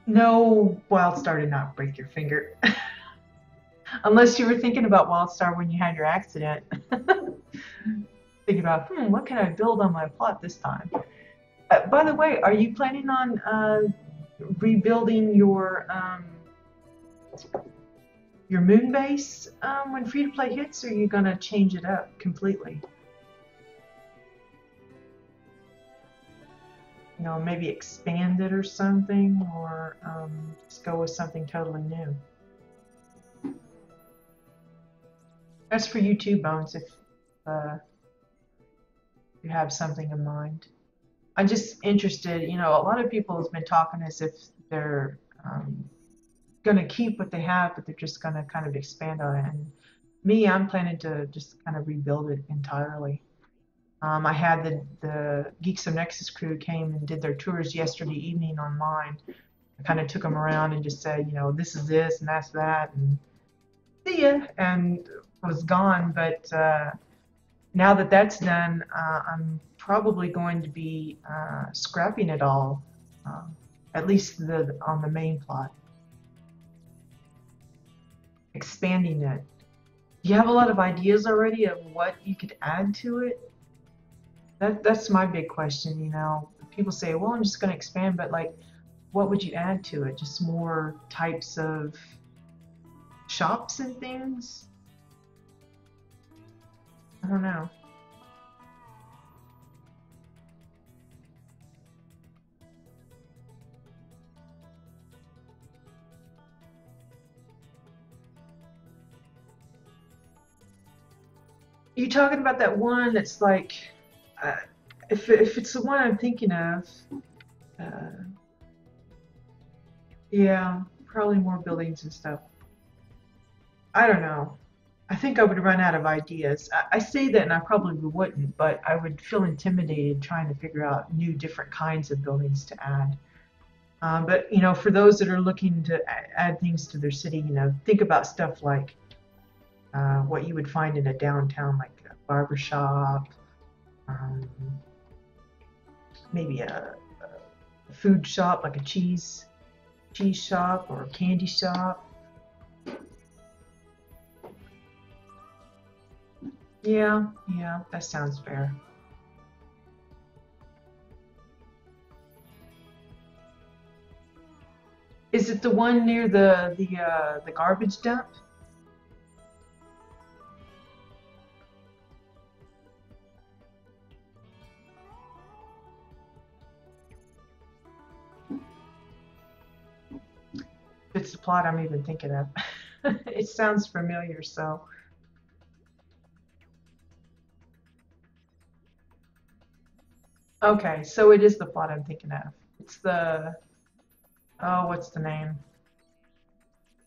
No, WildStar did not break your finger, unless you were thinking about WildStar when you had your accident. Thinking about, what can I build on my plot this time? By the way, are you planning on rebuilding your moon base when free to play hits, or are you gonna change it up completely? Maybe expand it or something, or just go with something totally new. That's for you too, Bones, if uh, you have something in mind. I'm just interested, a lot of people have been talking as if they're going to keep what they have, but they're just going to kind of expand on it. And me, I'm planning to just kind of rebuild it entirely. I had the Geeks of Nexus crew came and did their tours yesterday evening on mine. I kind of took them around and just said, this is this and that's that, and see ya, and was gone. But now that that's done, I'm probably going to be scrapping it all, at least on the main plot, expanding it. Do you have a lot of ideas already of what you could add to it? That's my big question. People say, well, I'm just going to expand, but like, what would you add to it? Just more types of shops and things? I don't know. You talking about that one that's like, uh, if it's the one I'm thinking of, uh, yeah, probably more buildings and stuff. I don't know. I think I would run out of ideas. I say that and I probably wouldn't, but I would feel intimidated trying to figure out new, different kinds of buildings to add. But for those that are looking to add things to their city, think about stuff like what you would find in a downtown, like a barber shop, um, maybe a food shop, like a cheese shop or a candy shop. Yeah, yeah, that sounds fair. Is it the one near the garbage dump? It's the plot I'm even thinking of. It sounds familiar, so. Okay, so it is the plot I'm thinking of. It's oh, what's the name?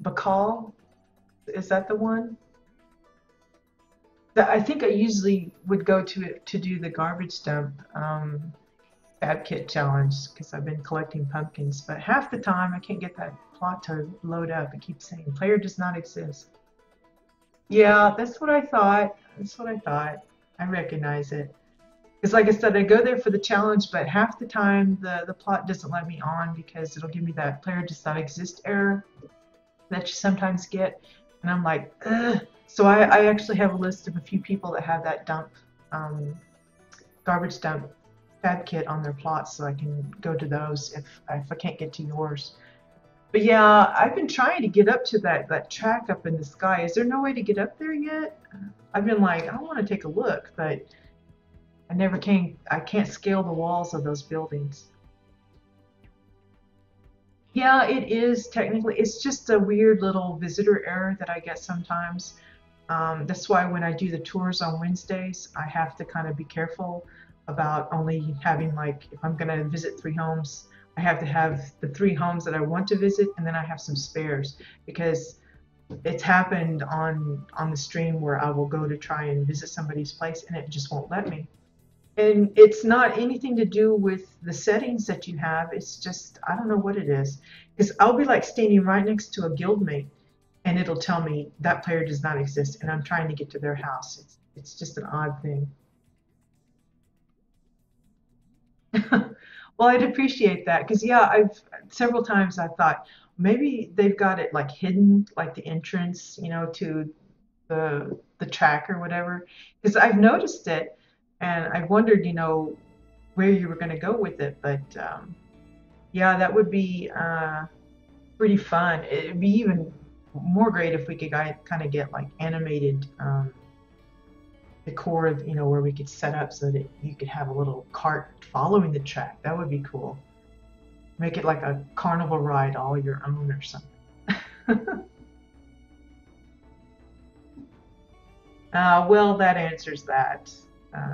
Bacall? Is that the one? I think I usually would go to it to do the garbage dump fab kit challenge because I've been collecting pumpkins, but half the time I can't get that plot to load up. It keeps saying player does not exist. Yeah, that's what I thought. That's what I thought. I recognize it. Because like I said, I go there for the challenge, but half the time the plot doesn't let me on because it'll give me that player does not exist error that you sometimes get. And I'm like, ugh. So I actually have a list of a few people that have that um, garbage dump fab kit on their plots, so I can go to those if I can't get to yours. But yeah, I've been trying to get up to that track up in the sky. Is there no way to get up there yet? I've been like, I want to take a look, but I never can. I can't scale the walls of those buildings. Yeah, it is technically. It's just a weird little visitor error that I get sometimes. That's why when I do the tours on Wednesdays, I have to kind of be careful about only having like, if I'm going to visit 3 homes, I have to have the 3 homes that I want to visit, and then I have some spares because it's happened on the stream where I will go to try and visit somebody's place and it just won't let me. And it's not anything to do with the settings that you have. It's just, I don't know what it is. Because I'll be like standing right next to a guildmate and it'll tell me that player does not exist and I'm trying to get to their house. It's just an odd thing. Well, I'd appreciate that because yeah, I've several times I thought maybe they've got it like hidden, like the entrance, to the track or whatever. Because I've noticed it and I wondered, where you were going to go with it. But yeah, that would be pretty fun. It'd be even more great if we could kind of get like animated decor, where we could set up so that you could have a little cart following the track. That would be cool. Make it like a carnival ride all your own or something. Well, that answers that.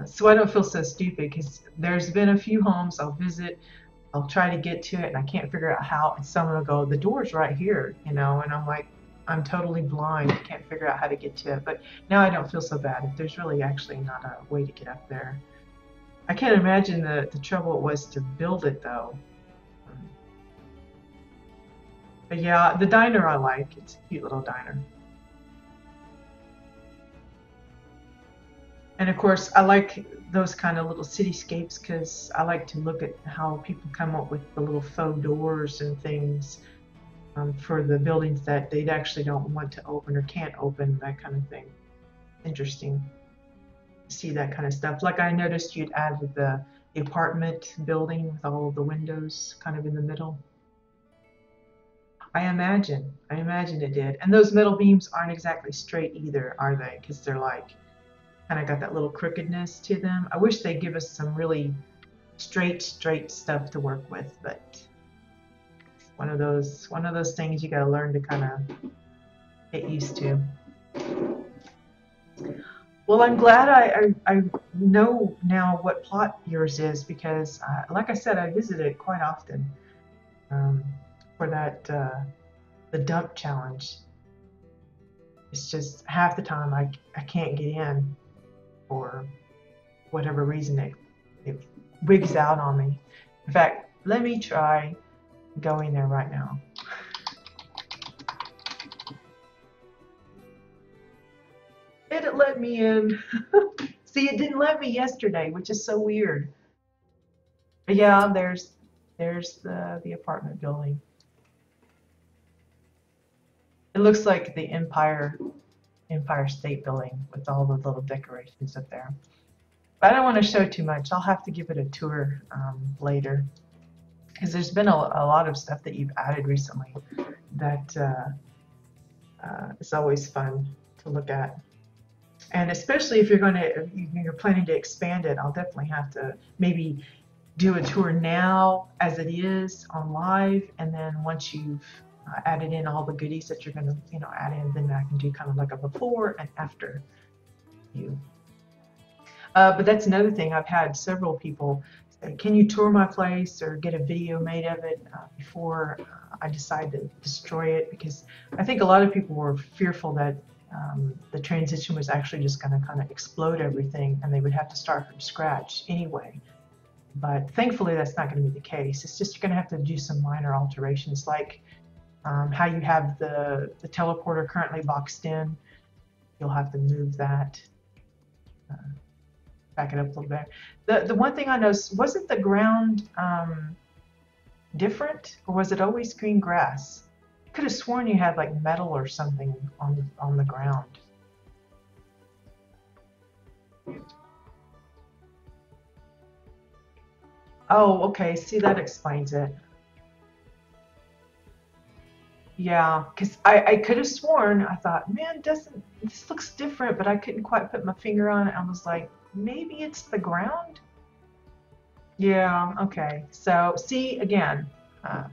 So I don't feel so stupid because there's been a few homes I'll visit, I'll try to get to it, and I can't figure out how, and someone will go, the door's right here, and I'm like, I'm totally blind, I can't figure out how to get to it. But now I don't feel so bad if there's really actually not a way to get up there. I can't imagine the trouble it was to build it though. But yeah, the diner I like. It's a cute little diner. And of course, I like those kind of little cityscapes because I like to look at how people come up with the little faux doors and things for the buildings that they actually don't want to open or can't open, that kind of thing. Interesting to see that kind of stuff. Like I noticed you'd added the apartment building with all of the windows kind of in the middle. I imagine it did. And those metal beams aren't exactly straight either, are they? Because they're like kind of got that little crookedness to them. I wish they'd give us some really straight stuff to work with, but it's one of those things you got to learn to kind of get used to. Well, I'm glad I know now what plot yours is because, like I said, I visit it quite often for that the dump challenge. It's just half the time I can't get in for whatever reason it wigs out on me. In fact, let me try going there right now. It let me in. See, it didn't let me yesterday, which is so weird. But yeah, there's the apartment building. It looks like the Empire State Building with all the little decorations up there. But I don't want to show too much. I'll have to give it a tour later because there's been a lot of stuff that you've added recently that is always fun to look at. And especially if you're planning to expand it, I'll definitely have to maybe do a tour now as it is on live, and then once you've added in all the goodies that you're going to add in, then I can do kind of like a before and after you. But that's another thing. I've had several people say, can you tour my place or get a video made of it before I decide to destroy it? Because I think a lot of people were fearful that the transition was actually just going to kind of explode everything and they would have to start from scratch anyway. But thankfully that's not going to be the case. It's just you're going to have to do some minor alterations, like how you have the teleporter currently boxed in. You'll have to move that. back it up a little bit. The one thing I noticed, wasn't the ground different, or was it always green grass? Could have sworn you had like metal or something on the ground. Oh, okay. See, that explains it. Yeah, because I could have sworn, I thought, man, doesn't this looks different, but I couldn't quite put my finger on it. I was like, maybe it's the ground? Yeah, okay. So, see, again, uh,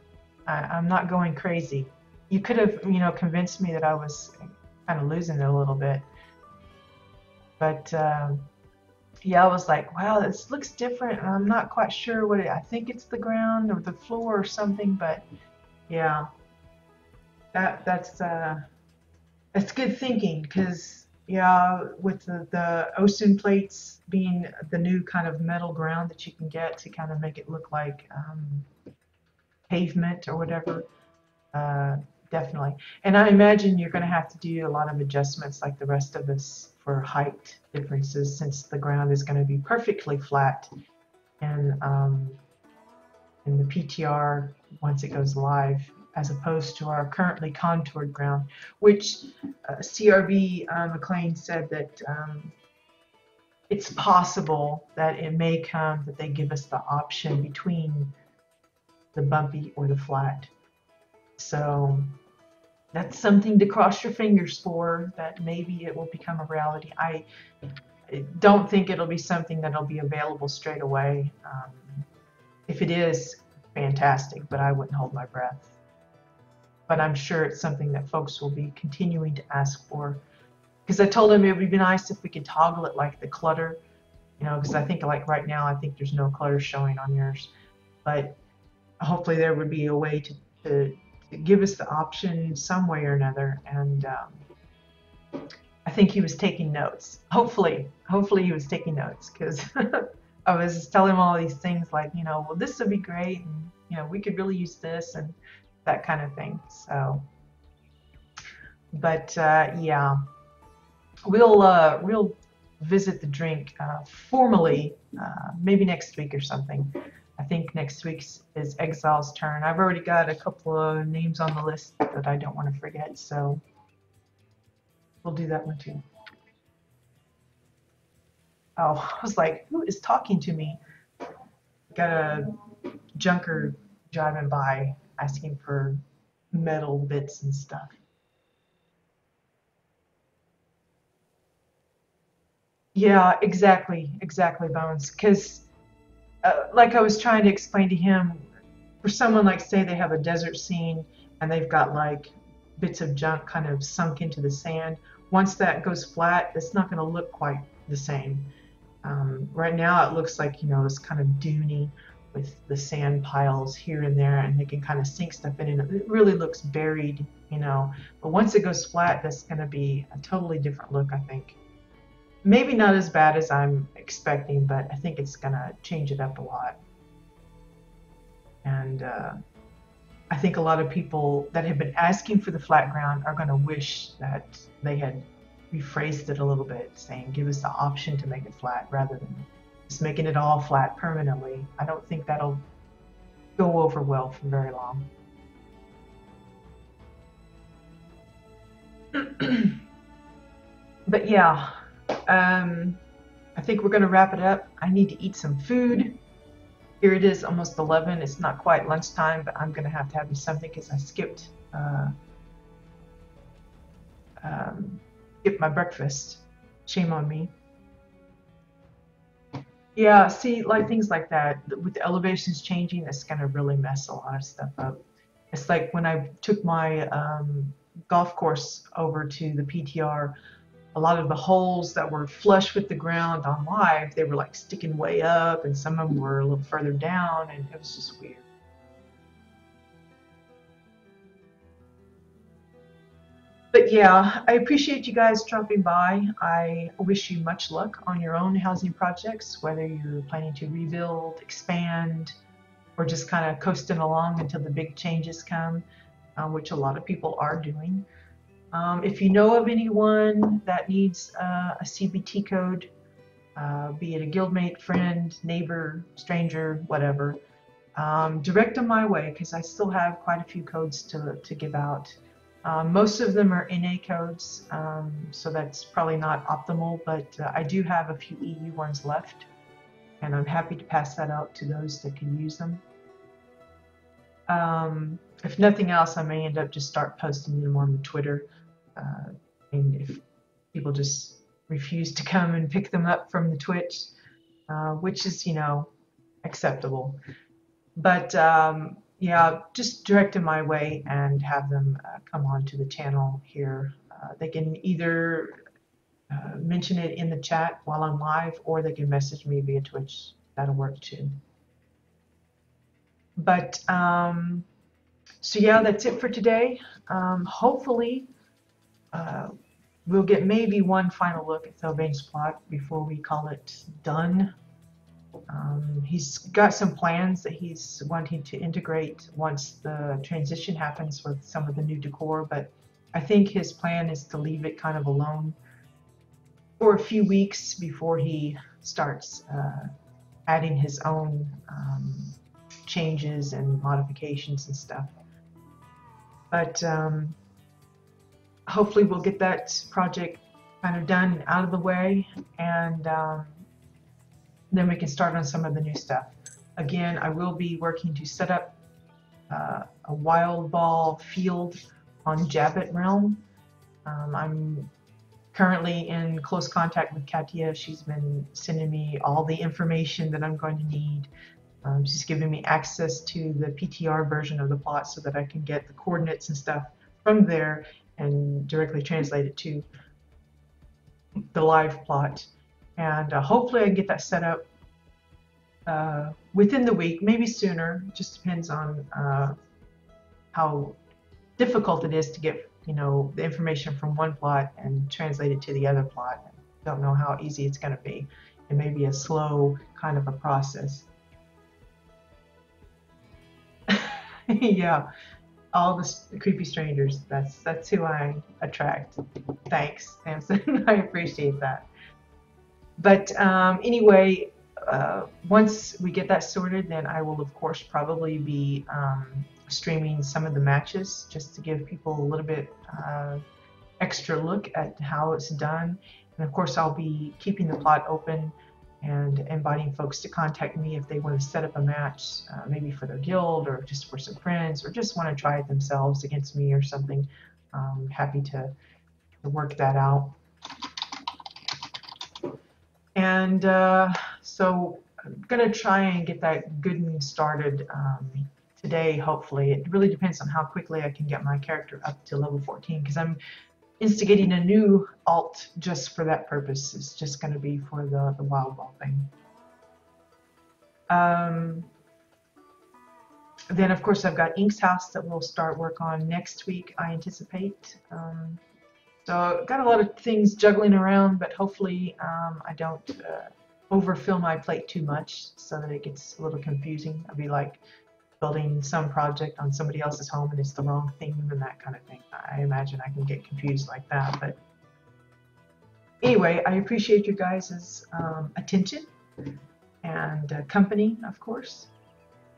I'm not going crazy. You could have, convinced me that I was kind of losing it a little bit. But yeah, I was like, wow, this looks different. And I'm not quite sure I think it's the ground or the floor or something, but yeah, that's good thinking because yeah, with the ozone plates being the new kind of metal ground that you can get to kind of make it look like pavement or whatever, uh, definitely. And I imagine you're going to have to do a lot of adjustments like the rest of us for height differences since the ground is going to be perfectly flat in the PTR once it goes live, as opposed to our currently contoured ground, which CRB McLean said that it's possible that it may come that they give us the option between the bumpy or the flat. So that's something to cross your fingers for, that maybe it will become a reality. I don't think it'll be something that'll be available straight away. If it is, fantastic, but I wouldn't hold my breath. But I'm sure it's something that folks will be continuing to ask for. Because I told him it would be nice if we could toggle it like the clutter, because I think like right now, I think there's no clutter showing on yours. But hopefully there would be a way to give us the option some way or another. And I think he was taking notes. Hopefully he was taking notes because I was telling him all these things like, well, this would be great, and we could really use this and that kind of thing. So, but yeah, we'll visit the drink formally maybe next week or something. I think next week is Exile's turn. I've already got a couple of names on the list that I don't want to forget, so we'll do that one too. Oh, I was like, who is talking to me? Got a junker driving by asking for metal bits and stuff. Yeah, exactly, Bones. Because, like I was trying to explain to him, for someone like, say, they have a desert scene and they've got like bits of junk kind of sunk into the sand. Once that goes flat, it's not going to look quite the same. Right now, it looks like, it's kind of duney with the sand piles here and there, and they can kind of sink stuff in, and it really looks buried. But once it goes flat, that's going to be a totally different look, I think. Maybe not as bad as I'm expecting, but I think it's going to change it up a lot. And I think a lot of people that have been asking for the flat ground are going to wish that they had rephrased it a little bit, saying give us the option to make it flat rather than just making it all flat permanently. I don't think that'll go over well for very long. But yeah, I think we're going to wrap it up. I need to eat some food. Here it is, almost 11. It's not quite lunchtime, but I'm going to have me something because I skipped my breakfast. Shame on me. Yeah, see, like things like that, with the elevations changing, it's going to really mess a lot of stuff up. It's like when I took my golf course over to the PTR, a lot of the holes that were flush with the ground on live, they were like sticking way up, and some of them were a little further down, and it was just weird. But yeah, I appreciate you guys dropping by. I wish you much luck on your own housing projects, whether you're planning to rebuild, expand, or just kind of coasting along until the big changes come, which a lot of people are doing. If you know of anyone that needs a CBT code, be it a guildmate, friend, neighbor, stranger, whatever. Direct them my way because I still have quite a few codes to give out. Most of them are NA codes, so that's probably not optimal, but I do have a few EU ones left, and I'm happy to pass that out to those that can use them. If nothing else, I may end up just start posting them on the Twitter, and if people just refuse to come and pick them up from the Twitch, which is, acceptable. But yeah, just direct them my way and have them come on to the channel here. They can either mention it in the chat while I'm live, or they can message me via Twitch. That'll work too. But so yeah, that's it for today. Hopefully, we'll get maybe one final look at Sylvain's plot before we call it done. He's got some plans that he's wanting to integrate once the transition happens with some of the new decor, but I think his plan is to leave it kind of alone for a few weeks before he starts adding his own changes and modifications and stuff. But hopefully we'll get that project kind of done and out of the way, and then we can start on some of the new stuff. Again, I will be working to set up a wild ball field on Jabbit Realm. I'm currently in close contact with Katia. She's been sending me all the information that I'm going to need. She's giving me access to the PTR version of the plot so that I can get the coordinates and stuff from there and directly translate it to the live plot. And hopefully I can get that set up within the week, maybe sooner. It just depends on how difficult it is to get the information from one plot and translate it to the other plot. I don't know how easy it's going to be. It may be a slow kind of a process. Yeah, all the creepy strangers. That's who I attract. Thanks, Samson. I appreciate that. But anyway, once we get that sorted, then I will, of course, probably be streaming some of the matches just to give people a little bit extra look at how it's done. And of course, I'll be keeping the plot open and inviting folks to contact me if they want to set up a match, maybe for their guild or just for some friends, or just want to try it themselves against me or something. I'm happy to work that out. And so I'm going to try and get that good and started today, hopefully. It really depends on how quickly I can get my character up to level 14, because I'm instigating a new alt just for that purpose. It's just going to be for the wild ball thing. Then, of course, I've got Ink's House that we'll start work on next week, I anticipate. So I've got a lot of things juggling around, but hopefully I don't overfill my plate too much so that it gets a little confusing. I'll be like building some project on somebody else's home and it's the wrong theme and that kind of thing. I imagine I can get confused like that. But anyway, I appreciate your guys' attention and company, of course.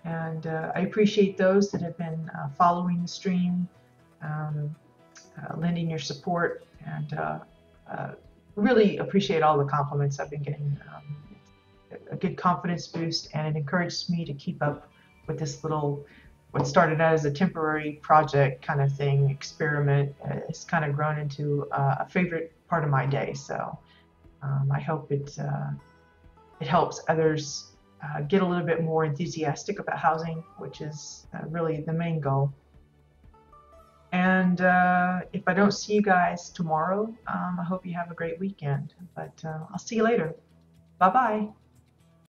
And I appreciate those that have been following the stream, lending your support, and really appreciate all the compliments I've been getting. A good confidence boost, and it encourages me to keep up with this little, what started out as a temporary project kind of thing, experiment. It's kind of grown into a favorite part of my day. So I hope it helps others get a little bit more enthusiastic about housing, which is really the main goal. And if I don't see you guys tomorrow, I hope you have a great weekend. But I'll see you later. Bye-bye.